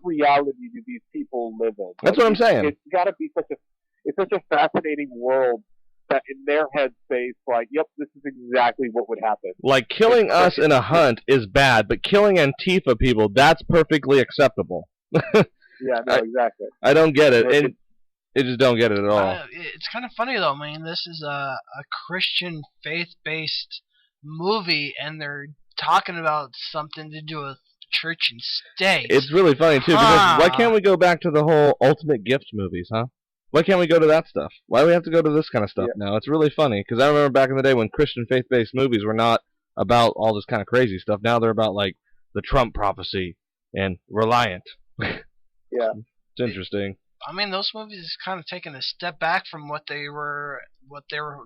reality do these people live in? That's what I'm saying. It's got to be such a fascinating world that in their headspace, yep, this is exactly what would happen. Like killing us in a hunt is bad, but killing Antifa people, that's perfectly acceptable. Yeah, no, exactly. I don't get it. I just don't get it at all. It's kind of funny though. This is a Christian faith-based movie, and they're talking about something to do with church and state. It's really funny too because why can't we go back to the whole ultimate gift movies, huh? Why can't we go to that stuff? Why do we have to go to this kind of stuff now? It's really funny because I remember back in the day when Christian faith-based movies were not about all this kind of crazy stuff. Now they're about the Trump prophecy and Reliant. Yeah, it's interesting. Those movies kind of taken a step back from what they were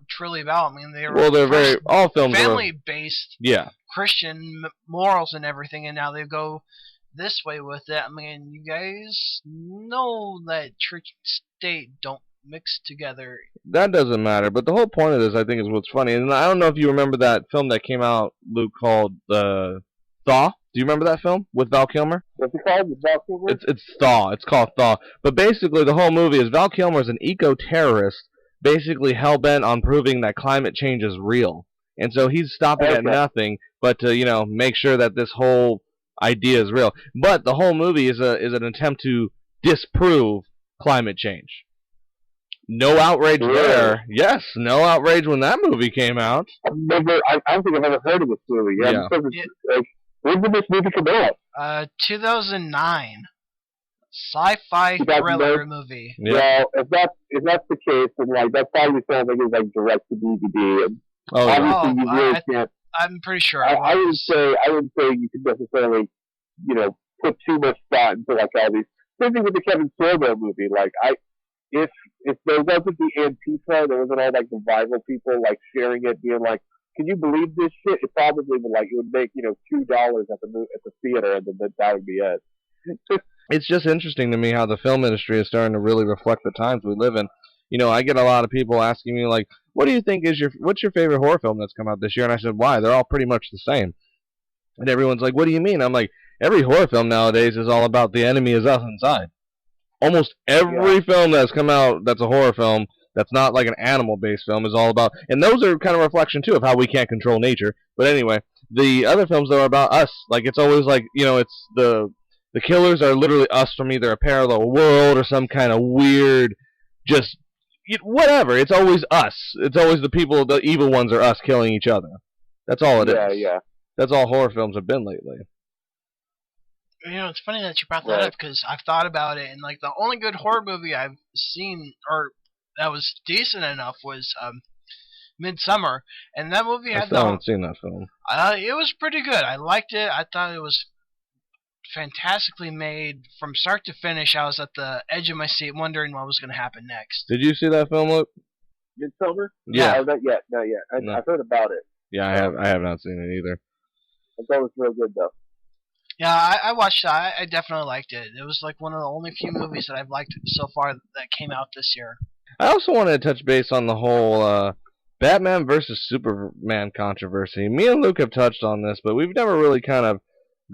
truly about. They were all films family-based. Yeah. Christian morals and everything, and now they go this way with it. You guys know that church and state don't mix together. That doesn't matter, but the whole point of this, I think, is what's funny. And I don't know if you remember that film that came out, Luke, called Thaw. Do you remember that film with Val Kilmer? What's it called? Val Kilmer? It's Thaw. It's called Thaw. But basically, the whole movie is Val Kilmer is an eco-terrorist, basically hell-bent on proving that climate change is real. And so he's stopping at nothing but to, make sure that this whole idea is real. But the whole movie is an attempt to disprove climate change. No outrage there. Yes, no outrage when that movie came out. I don't think I've ever heard of this movie. Yeah. When did this movie come out? 2009. Sci-fi thriller movie. Yeah. Well, if that's the case, then that probably sounds like it's direct to DVD. And obviously, you really can't. I'm pretty sure. I would say you could necessarily, put too much thought into all these. Same thing with the Kevin Sorbo movie. If there wasn't the Antifa, there wasn't all the rival people sharing it, being can you believe this shit? It probably would it would make $2 at the theater, and then that would be it. It's just interesting to me how the film industry is starting to really reflect the times we live in. I get a lot of people asking me what do you think what's your favorite horror film that's come out this year? And I said, why? They're all pretty much the same. And everyone's like, what do you mean? I'm like, every horror film nowadays is all about the enemy is us inside. Almost every film that's come out that's a horror film that's not an animal-based film is all about, and those are kind of reflection too of how we can't control nature. But anyway, the other films though are about us. It's always it's the killers are literally us from either a parallel world or some kind of weird, just whatever. It's always us. It's always the people, the evil ones are us killing each other. That's all it is. Yeah. That's all horror films have been lately. It's funny that you brought that up because I've thought about it, and the only good horror movie I've seen or that was decent enough was Midsummer, and that movie I still haven't seen that film. It was pretty good. I liked it. I thought it was fantastically made from start to finish. I was at the edge of my seat, wondering what was going to happen next. Did you see that film, Luke? Midsummer? Yeah. No, not yet. I've heard about it. Yeah, I have not seen it either. I thought it was real good though. Yeah, I watched that. I definitely liked it. It was one of the only few movies that I've liked so far that came out this year. I also wanted to touch base on the whole Batman versus Superman controversy. Me and Luke have touched on this, but we've never really kind of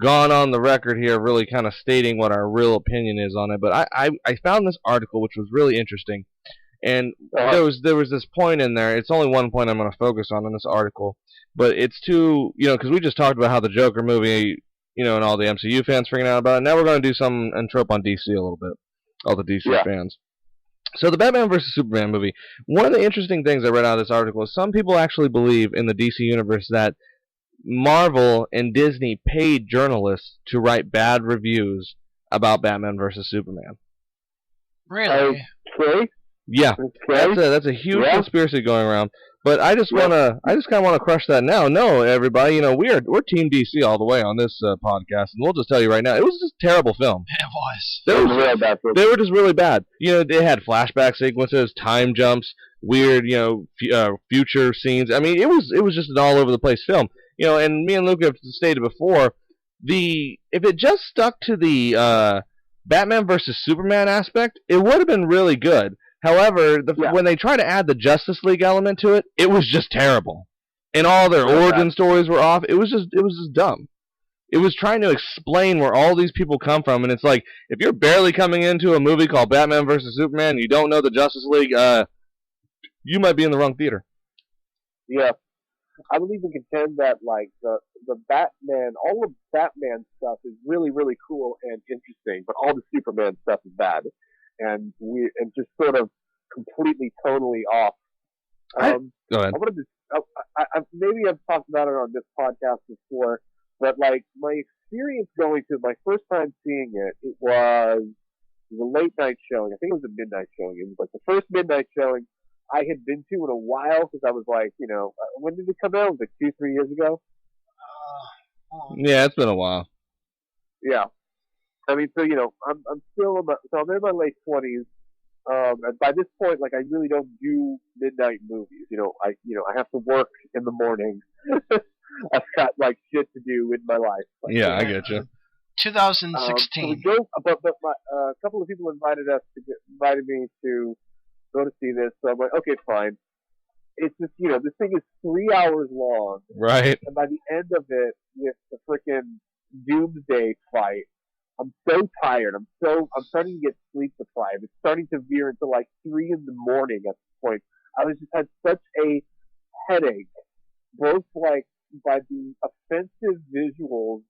gone on the record here really kind of stating what our real opinion is on it. But I found this article which was really interesting. And there was this point in there. It's only one point I'm going to focus on in this article. But it's because we just talked about how the Joker movie, and all the MCU fans freaking out about it. Now we're going to do some and trope on DC a little bit. All the DC fans. So the Batman vs. Superman movie, one of the interesting things I read out of this article is some people actually believe in the DC universe that Marvel and Disney paid journalists to write bad reviews about Batman vs. Superman. Really? Okay. Yeah, that's a huge conspiracy going around. But I just kind of want to crush that now. No, everybody, we're Team DC all the way on this podcast, and we'll just tell you right now, it was just a terrible film. It was. They were just really bad. They had flashback sequences, time jumps, weird, future scenes. I mean, it was just an all over the place film. And me and Luke have stated before, if it just stuck to the Batman versus Superman aspect, it would have been really good. However, when they try to add the Justice League element to it, it was just terrible. And all their origin stories were off. It was just dumb. It was trying to explain where all these people come from, and it's like, if you're barely coming into a movie called Batman vs. Superman, and you don't know the Justice League, you might be in the wrong theater. Yeah. I would even contend that, the Batman, all of Batman stuff is really, really cool and interesting, but all the Superman stuff is bad. And just sort of completely tonally off. Go ahead. Maybe I've talked about it on this podcast before, but my experience going to my first time seeing it, it was a late night showing. I think it was a midnight showing. It was the first midnight showing I had been to in a while because I was when did it come out? Was it 2-3 years ago? Yeah, it's been a while. Yeah. I mean, so I'm still I'm in my late 20s, and by this point, I really don't do midnight movies. I have to work in the morning. I've got shit to do in my life. I get you. 2016. But a couple of people invited me to go to see this, so I'm like, okay, fine. It's just this thing is 3 hours long, right? And by the end of it, with the frickin' Doomsday fight. I'm so tired. I'm starting to get sleep deprived. It's starting to veer into like 3 in the morning at this point. I was just had such a headache, both like by the offensive visuals,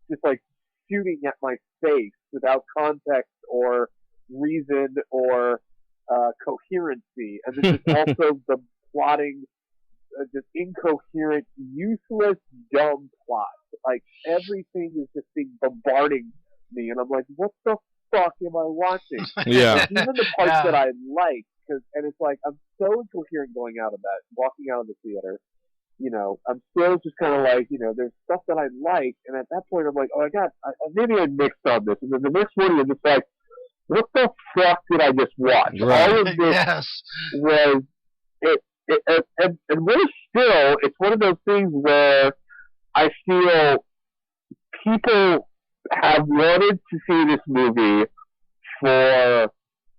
just like shooting at my face without context or reason or coherency, and then just also the plotting, just incoherent, useless, dumb plot. Like everything is just being bombarding me, and I'm like, what the fuck am I watching? Yeah. Even the parts that I like, and it's like I'm so incoherent going out of that, walking out of the theater. You know, I'm still just kind of like, you know, there's stuff that I like, and at that point I'm like, oh, maybe I mixed on this, and then the next morning I'm just like, what the fuck did I just watch? Right. All of this was and worse still, it's one of those things where I feel people have wanted to see this movie for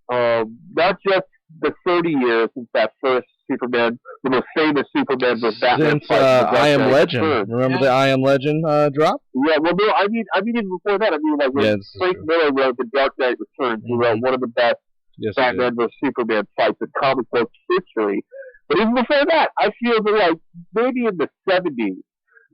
not just the 30 years since that first Superman, the most famous Superman vs. Batman Since fight. I Am Legend. Remember the I Am Legend drop? Yeah, well, no, I mean even before that. I mean, like when Frank Miller wrote The Dark Knight Returns, he wrote one of the best Batman vs. Superman fights in comic book history. But even before that, I feel that like maybe in the 70s,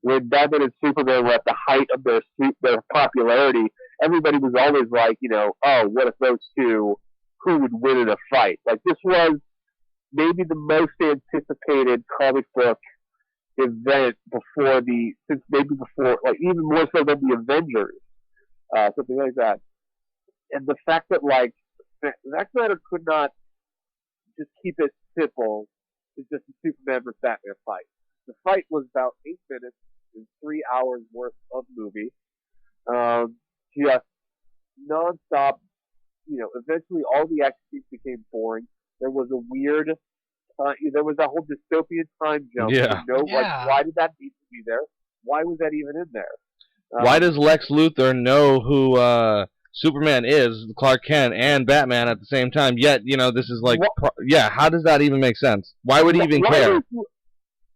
when Batman and Superman were at the height of their popularity, everybody was always like, you know, oh, what if those two, who would win in a fight? Like this was maybe the most anticipated comic book event before, like even more so than the Avengers, something like that. And the fact that like Zack Snyder could not just keep it simple, it's just a Superman versus Batman fight. The fight was about 8 minutes and 3 hours worth of movie, just nonstop. You know, eventually all the action scenes became boring. There was a weird, there was a whole dystopian time jump. Yeah. Like, why did that need to be there? Why was that even in there? Why does Lex Luthor know who Superman is, Clark Kent, and Batman at the same time? Yet, you know, this is like, how does that even make sense? Why would he even care?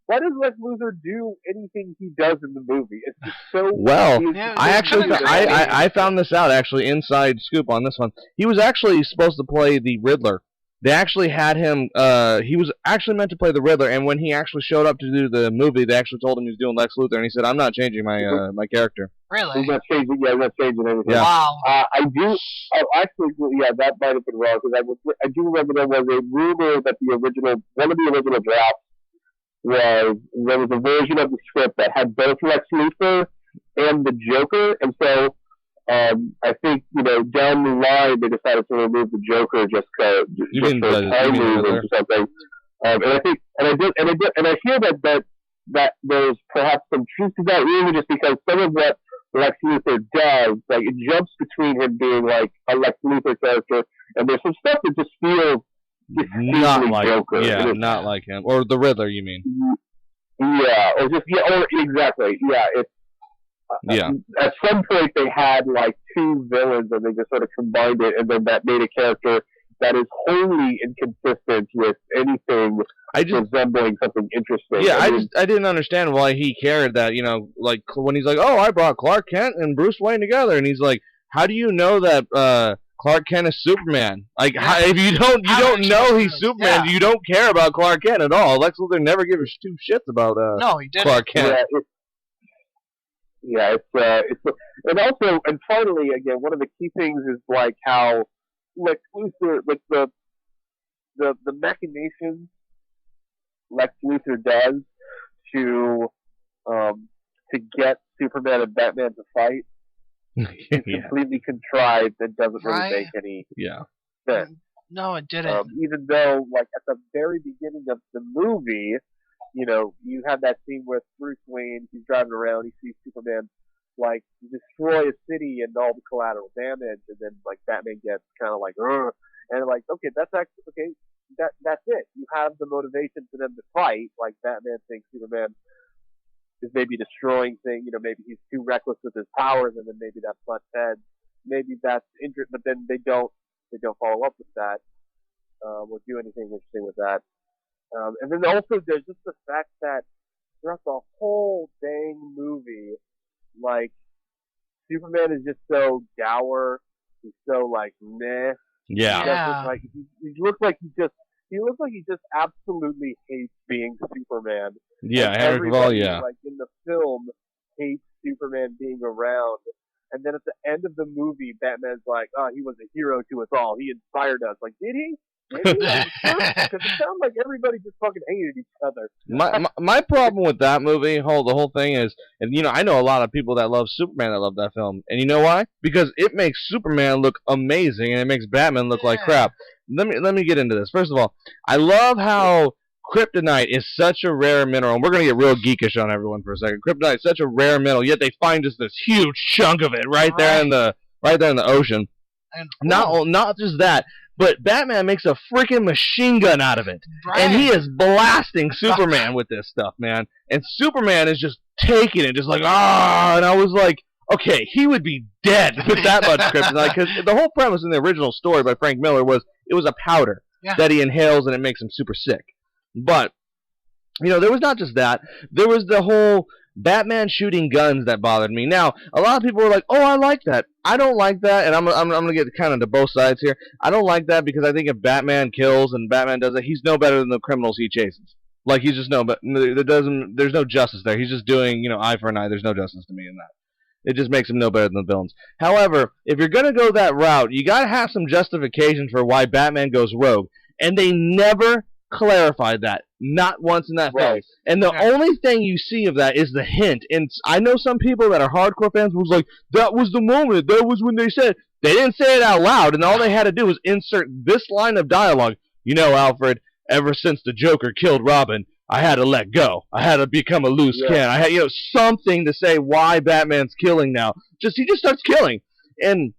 Why does Lex Luthor do anything he does in the movie? It's just so... Well, I found this out, actually, inside scoop on this one. He was actually supposed to play the Riddler. They actually had him, he was actually meant to play the Riddler, and when he actually showed up to do the movie, they actually told him he was doing Lex Luthor, and he said, I'm not changing my my character. Really? He's not changing anything. Yeah. Wow. I do, that might have been wrong, because I do remember there was a rumor that one of the original drafts there was a version of the script that had both Lex Luthor and the Joker, and so I think, you know, down the line they decided to remove the Joker just for time reasons or something. And I hear that there's perhaps some truth to that rumor, just because some of what Lex Luthor does, like it jumps between him being like a Lex Luthor character, and there's some stuff that just feels not like Joker. not like him, or the Riddler, you mean? Yeah, or exactly. Yeah, it's at some point they had like two villains, and they just sort of combined it, and then that made a character that is wholly inconsistent with anything resembling something interesting. Yeah, I didn't understand why he cared that, you know, like when he's like, oh, I brought Clark Kent and Bruce Wayne together, and he's like, how do you know that Clark Kent is Superman? Like, if you don't know he's Superman, you don't care about Clark Kent at all. Lex Luthor never gives two shits about he didn't. Clark Kent. And also, and finally, again, one of the key things is like how Lex Luthor, like the machinations Lex Luthor does to get Superman and Batman to fight is completely contrived and doesn't really make any sense. No, it didn't. Even though, like, at the very beginning of the movie, you know, you have that scene with Bruce Wayne, he's driving around, he sees Superman, like, destroy a city and all the collateral damage, and then, like, Batman gets kind of like, ugh, and like, okay, that's actually, okay, that's it. You have the motivation for them to fight, like, Batman thinks Superman is maybe destroying things, you know, maybe he's too reckless with his powers, and then maybe that butts heads. Maybe that's interesting, but then they don't follow up with that, or do anything interesting with that. And then also there's just the fact that throughout the whole dang movie, like, Superman is just so dour. He's so like meh. Yeah. He doesn't like he looks like he just absolutely hates being Superman. Yeah, And Henry Cavill, everybody, yeah. like in the film, hates Superman being around. And then at the end of the movie, Batman's like, "Oh, he was a hero to us all. He inspired us." Like, did he? Because it sounds like everybody just fucking hated each other. My problem with that movie, the whole thing is, and you know, I know a lot of people that love Superman that love that film, and you know why? Because it makes Superman look amazing, and it makes Batman look like crap. Let me get into this. First of all, I love how kryptonite is such a rare mineral, and we're gonna get real geekish on everyone for a second. Kryptonite is such a rare mineral, yet they find just this huge chunk of it right there in the ocean. And Not just that, but Batman makes a freaking machine gun out of it. Right. And he is blasting Superman with this stuff, man. And Superman is just taking it, just like, ah. And I was like, okay, he would be dead with that much kryptonite. Because the whole premise in the original story by Frank Miller was it was a powder that he inhales and it makes him super sick. But, you know, there was not just that. There was the whole Batman shooting guns that bothered me. Now, a lot of people were like, "Oh, I like that." I don't like that, and I'm gonna get kind of to both sides here. I don't like that because I think if Batman kills and Batman does it, he's no better than the criminals he chases. Like he's just there's no justice there. He's just doing, you know, eye for an eye. There's no justice to me in that. It just makes him no better than the villains. However, if you're gonna go that route, you gotta have some justification for why Batman goes rogue, and they never clarified that. Not once in that film. And the only thing you see of that is the hint. And I know some people that are hardcore fans was like, that was the moment. That was when they said. They didn't say it out loud, and all they had to do was insert this line of dialogue. You know, Alfred, ever since the Joker killed Robin, I had to let go. I had to become a loose cannon. I had, you know, something to say why Batman's killing now. He just starts killing. And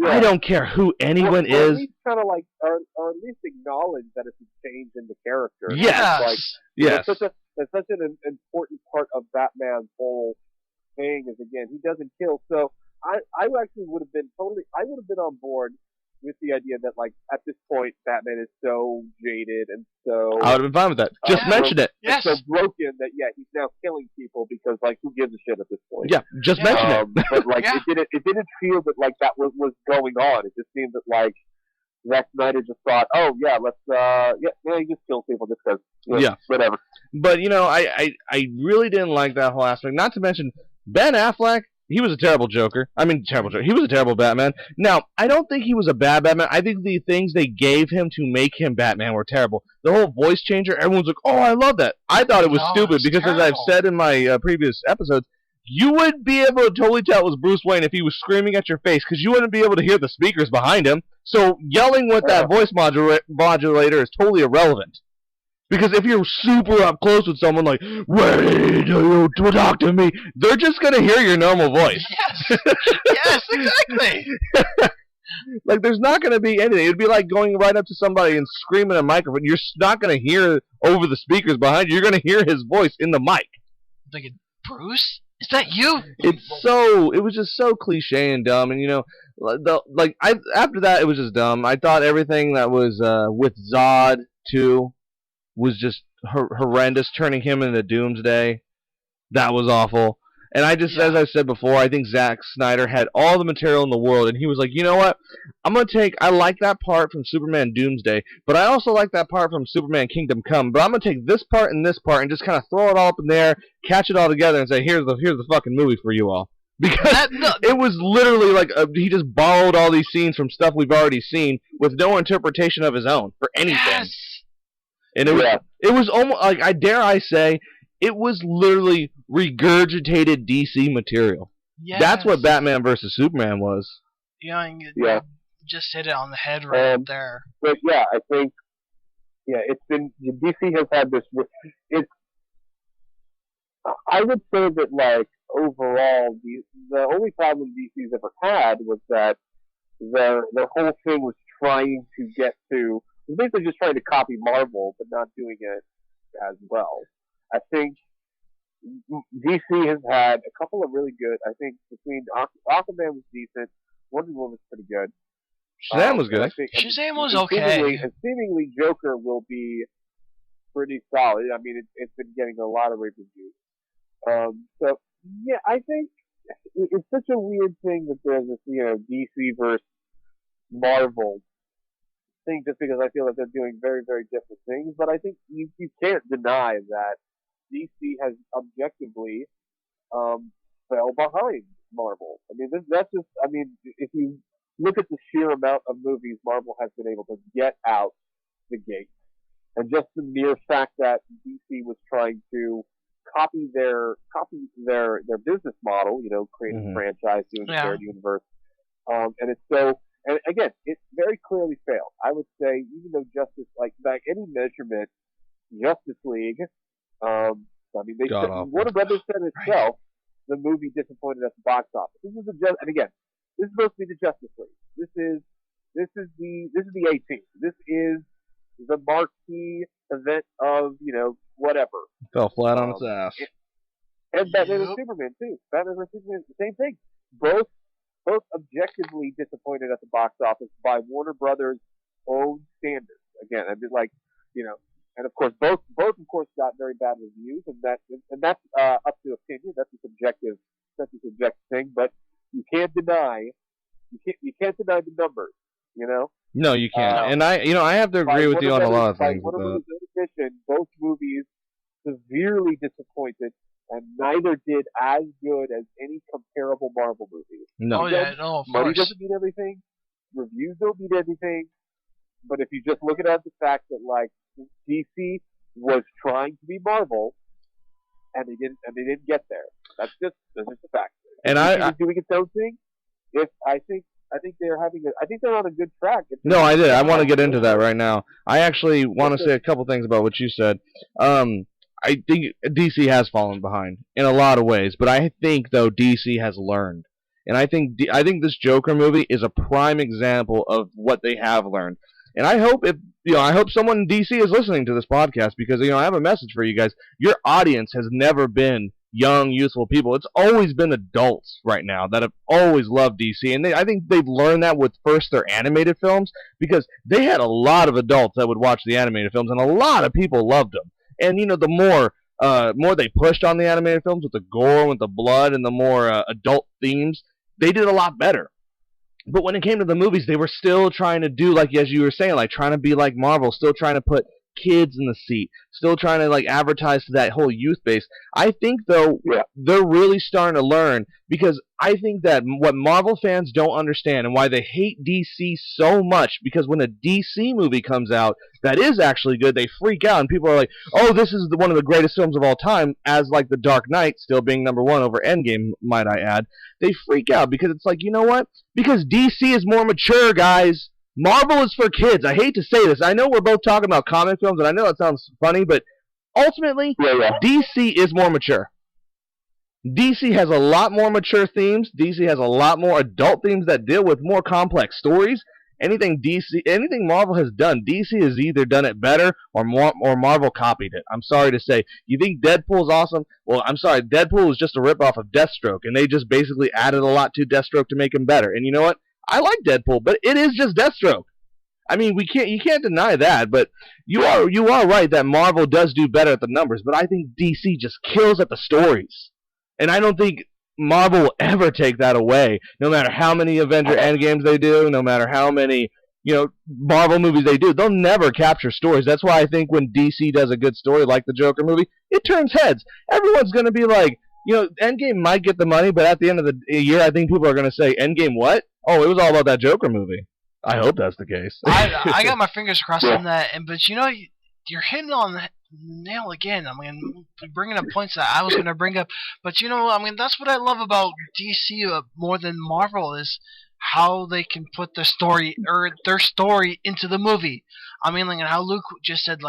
I don't care who anyone is. At least kind of like, or at least acknowledge that it's a change in the character. Yes. Like, yes. That's such an important part of Batman's whole thing is, again, he doesn't kill. So I actually would have been on board with the idea that, like, at this point, Batman is so jaded and so... I would have been fine with that. Just mention it. Yes. So broken that, he's now killing people because, like, who gives a shit at this point? Yeah, just mention it. But, like, it didn't feel that, like, that was going on. It just seemed that, like, Zack Snyder just thought, oh, yeah, let's, he just kills people just because, whatever. But, you know, I really didn't like that whole aspect. Not to mention, Ben Affleck, he was a terrible Joker. I mean, terrible Joker. He was a terrible Batman. Now, I don't think he was a bad Batman. I think the things they gave him to make him Batman were terrible. The whole voice changer, everyone's like, oh, I love that. I thought it was stupid because, as I've said in my previous episodes, you would be able to totally tell it was Bruce Wayne if he was screaming at your face because you wouldn't be able to hear the speakers behind him. So yelling with that voice modulator is totally irrelevant. Because if you're super up close with someone like, wait, you talk to me, they're just going to hear your normal voice. Yes, yes, exactly. Like, there's not going to be anything. It would be like going right up to somebody and screaming in a microphone. You're not going to hear over the speakers behind you. You're going to hear his voice in the mic. Like, Bruce? Is that you? It was just so cliche and dumb, and you know, after that, it was just dumb. I thought everything that was with Zod too was just horrendous. Turning him into Doomsday, that was awful. And I just, as I said before, I think Zack Snyder had all the material in the world, and he was like, you know what? I like that part from Superman Doomsday, but I also like that part from Superman Kingdom Come, but I'm going to take this part and just kind of throw it all up in there, catch it all together, and say, here's the fucking movie for you all. Because it was literally like, he just borrowed all these scenes from stuff we've already seen with no interpretation of his own for anything. Yes. And it was almost, like, I say, it was literally regurgitated DC material. Yes. That's what Batman versus Superman was. You just hit it on the head right there. But I think, it's been, DC has had this, I would say that, like, overall, the only problem DC's ever had was that their whole thing was trying to get to, basically just trying to copy Marvel, but not doing it as well. I think DC has had a couple of really good. I think between Aquaman was decent, Wonder Woman was pretty good. Shazam was good. Shazam was okay. Seemingly, Joker will be pretty solid. I mean, it's been getting a lot of reviews. So I think it's such a weird thing that there's this, DC versus Marvel thing, just because I feel that they're doing very, very different things. But I think you can't deny that DC has objectively fell behind Marvel. I mean, that's just. I mean, if you look at the sheer amount of movies Marvel has been able to get out the gate, and just the mere fact that DC was trying to copy their business model, creating a franchise, doing a shared universe, and it's so. And again, it very clearly failed. I would say, even though Justice, like by any measurement, Justice League, I mean, Warner Brothers said itself, the movie disappointed at the box office. This is and again, this is supposed to be the Justice League. This is the 18th. This is the marquee event of whatever. Fell flat on its ass. And Batman and Superman too. Batman and Superman, the same thing. Both objectively disappointed at the box office by Warner Brothers' own standards. Again, I mean, and of course, both of course got very bad reviews, and that's up to opinion. That's a subjective thing. But you can't deny the numbers. No, you can't. And I have to agree with you on a lot of things. Both movies severely disappointed, and neither did as good as any comparable Marvel movie. No. Money doesn't mean everything. Reviews don't mean anything. But if you just look at the fact that DC was trying to be Marvel, and they didn't get there. That's just a fact. And DC is doing its own thing. I think they're on a good track. No, I did. I want to get into that right now. I actually want to say a couple things about what you said. I think DC has fallen behind in a lot of ways, but I think though DC has learned, and I think this Joker movie is a prime example of what they have learned. And I hope I hope someone in DC is listening to this podcast, because I have a message for you guys. Your audience has never been young, youthful people. It's always been adults right now that have always loved DC, and I think they've learned that with first their animated films, because they had a lot of adults that would watch the animated films, and a lot of people loved them. And the more they pushed on the animated films with the gore, with the blood, and the more adult themes, they did a lot better. But when it came to the movies, they were still trying to do, as you were saying, trying to be like Marvel, still trying to put kids in the seat, still trying to advertise to that whole youth base. I think though they're really starting to learn, because I think that what Marvel fans don't understand, and why they hate DC so much, because when a DC movie comes out that is actually good, they freak out, and people are like, oh, this is one of the greatest films of all time, as The Dark Knight still being number one over Endgame, might I add. They freak out because it's you know what? Because DC is more mature, guys. Marvel is for kids. I hate to say this. I know we're both talking about comic films, and I know that sounds funny, but ultimately, DC is more mature. DC has a lot more mature themes. DC has a lot more adult themes that deal with more complex stories. Anything Marvel has done, DC has either done it better or Marvel copied it. I'm sorry to say. You think Deadpool's awesome? Well, I'm sorry. Deadpool is just a ripoff of Deathstroke, and they just basically added a lot to Deathstroke to make him better. And you know what? I like Deadpool, but it is just Deathstroke. I mean, you can't deny that, but you are right that Marvel does do better at the numbers, but I think DC just kills at the stories. And I don't think Marvel will ever take that away, no matter how many Avenger Endgames they do, no matter how many Marvel movies they do. They'll never capture stories. That's why I think when DC does a good story like the Joker movie, it turns heads. Everyone's going to be like, Endgame might get the money, but at the end of the year, I think people are going to say, Endgame what? Oh, it was all about that Joker movie. I hope that's the case. I got my fingers crossed on that, but you're hitting on the nail again. I mean, bringing up points that I was going to bring up, but that's what I love about DC more than Marvel, is how they can put their story into the movie. I mean, how Luke just said,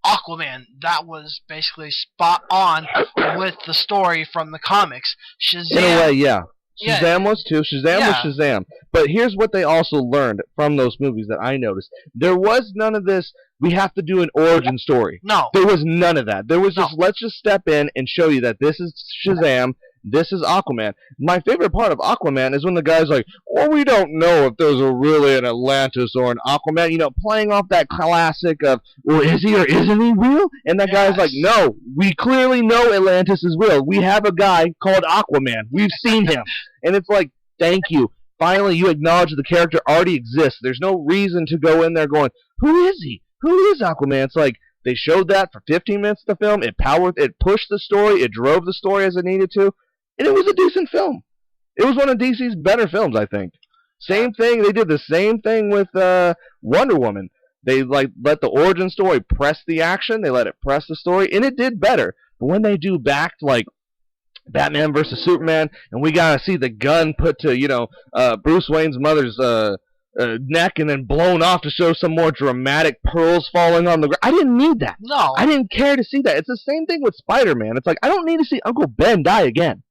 Aquaman, that was basically spot on with the story from the comics. Shazam, in a way, yeah. Shazam was too. Shazam was Shazam. But here's what they also learned from those movies that I noticed. There was none of this, we have to do an origin story. No. There was none of that. There was just, let's just step in and show you that this is Shazam, This is Aquaman. My favorite part of Aquaman is when the guy's like, well, we don't know if there's really an Atlantis or an Aquaman, playing off that classic of, well, is he or isn't he real? And that guy's like, no, we clearly know Atlantis is real. We have a guy called Aquaman. We've seen him. And it's like, thank you. Finally, you acknowledge the character already exists. There's no reason to go in there going, who is he? Who is Aquaman? It's like, they showed that for 15 minutes of the film. It pushed the story. It drove the story as it needed to. And it was a decent film. It was one of DC's better films, I think. Same thing. They did the same thing with Wonder Woman. They let the origin story press the action. They let it press the story, and it did better. But when they do backed, like, Batman versus Superman, and we gotta see the gun put to, Bruce Wayne's mother's neck and then blown off to show some more dramatic pearls falling on the ground. I didn't need that. No. I didn't care to see that. It's the same thing with Spider-Man. It's like, I don't need to see Uncle Ben die again.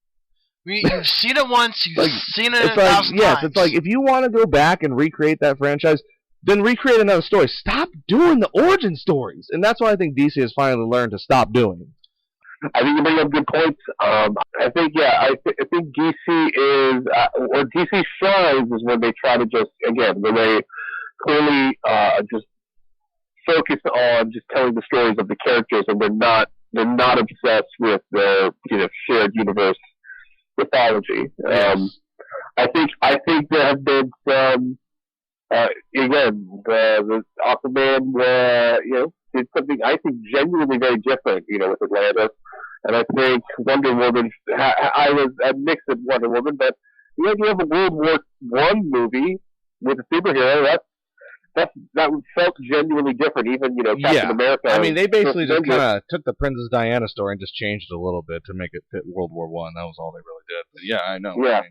You've seen it once, you've seen it it's 1,000 yes, times. it's like, if you want to go back and recreate that franchise, then recreate another story. Stop doing the origin stories. And that's what I think DC has finally learned to stop doing. I think you bring up good points. I think DC is, or DC shines is when they try to just, again, when they clearly just focus on just telling the stories of the characters, and they're not obsessed with their shared universe mythology. I think there have been some, again, the Aquaman, did something I think genuinely very different, with Atlantis. And I think Wonder Woman, I was mixed with Wonder Woman, but the idea of a World War I movie with a superhero, that felt genuinely different. Even, Captain America. I mean, they basically just kind of took the Princess Diana story and just changed it a little bit to make it fit World War I. That was all they really did. But yeah, I know. Yeah.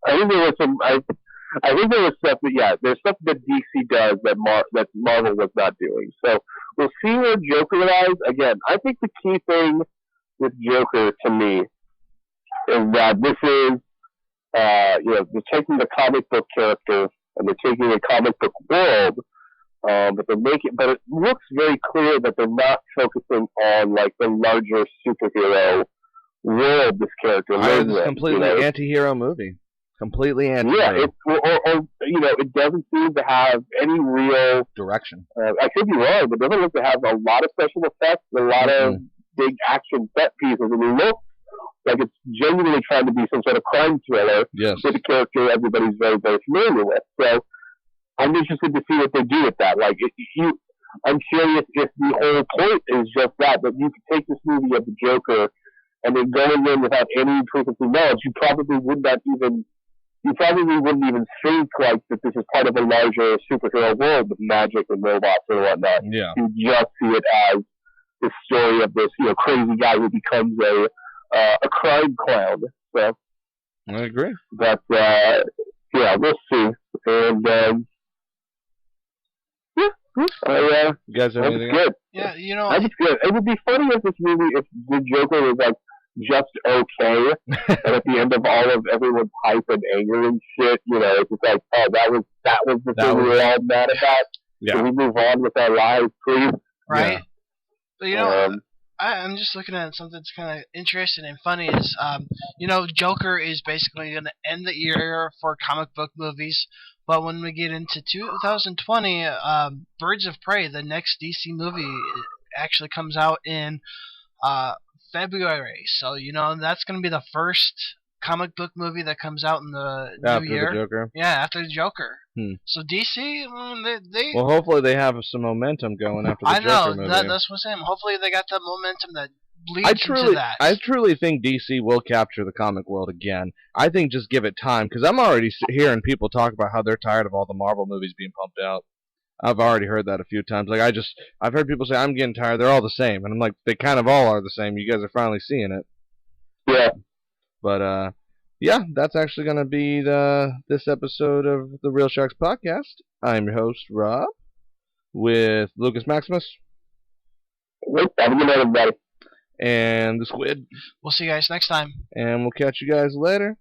I think there was some, I think there was stuff that, there's stuff that DC does that Marvel was not doing. So we'll see where Joker lies. Again, I think the key thing with Joker to me is that this is, they're taking the comic book character and they're taking a comic book world, but it looks very clear that they're not focusing on like the larger superhero world this character lives in. It's completely anti-hero movie. Completely anti-hero. Yeah, it doesn't seem to have any real direction. I could be wrong, but it doesn't look to have a lot of special effects, a lot of big action set pieces, and it looks like it's genuinely trying to be some sort of crime thriller with a character everybody's very, very familiar with. So I'm interested to see what they do with that. Like, I'm curious if the whole point is just that you could take this movie of the Joker and then going in without any preconceived knowledge, you probably wouldn't even think like that this is part of a larger superhero world with magic and robots and whatnot. Yeah. You just see it as the story of this, crazy guy who becomes a crime clown. So I agree. But we'll see. And you guys have anything else? Good. Yeah, I was good. It would be funny if this movie, if the Joker was like just okay, and at the end of all of everyone's hype and anger and shit, it's just like, oh, that was the thing we were all mad about. Yeah. Can we move on with our lives, please? Right. Yeah. But I'm just looking at something that's kind of interesting and funny is, Joker is basically going to end the era for comic book movies. But when we get into 2020, Birds of Prey, the next DC movie, actually comes out in February. So, that's going to be the first comic book movie that comes out in the new year. After the Joker? Yeah, after the Joker. So DC, they well, hopefully they have some momentum going after the Joker movie. That's what I'm saying. Hopefully they got that momentum that leads into that. I truly think DC will capture the comic world again. I think just give it time, because I'm already hearing people talk about how they're tired of all the Marvel movies being pumped out. I've already heard that a few times. Like, I've heard people say, I'm getting tired, they're all the same. And I'm like, they kind of all are the same. You guys are finally seeing it. Yeah. But, yeah, that's actually going to be this episode of the Real Sharks Podcast. I'm your host, Rob, with Lucas Maximus. Have a good night, everybody. And the Squid. We'll see you guys next time. And we'll catch you guys later.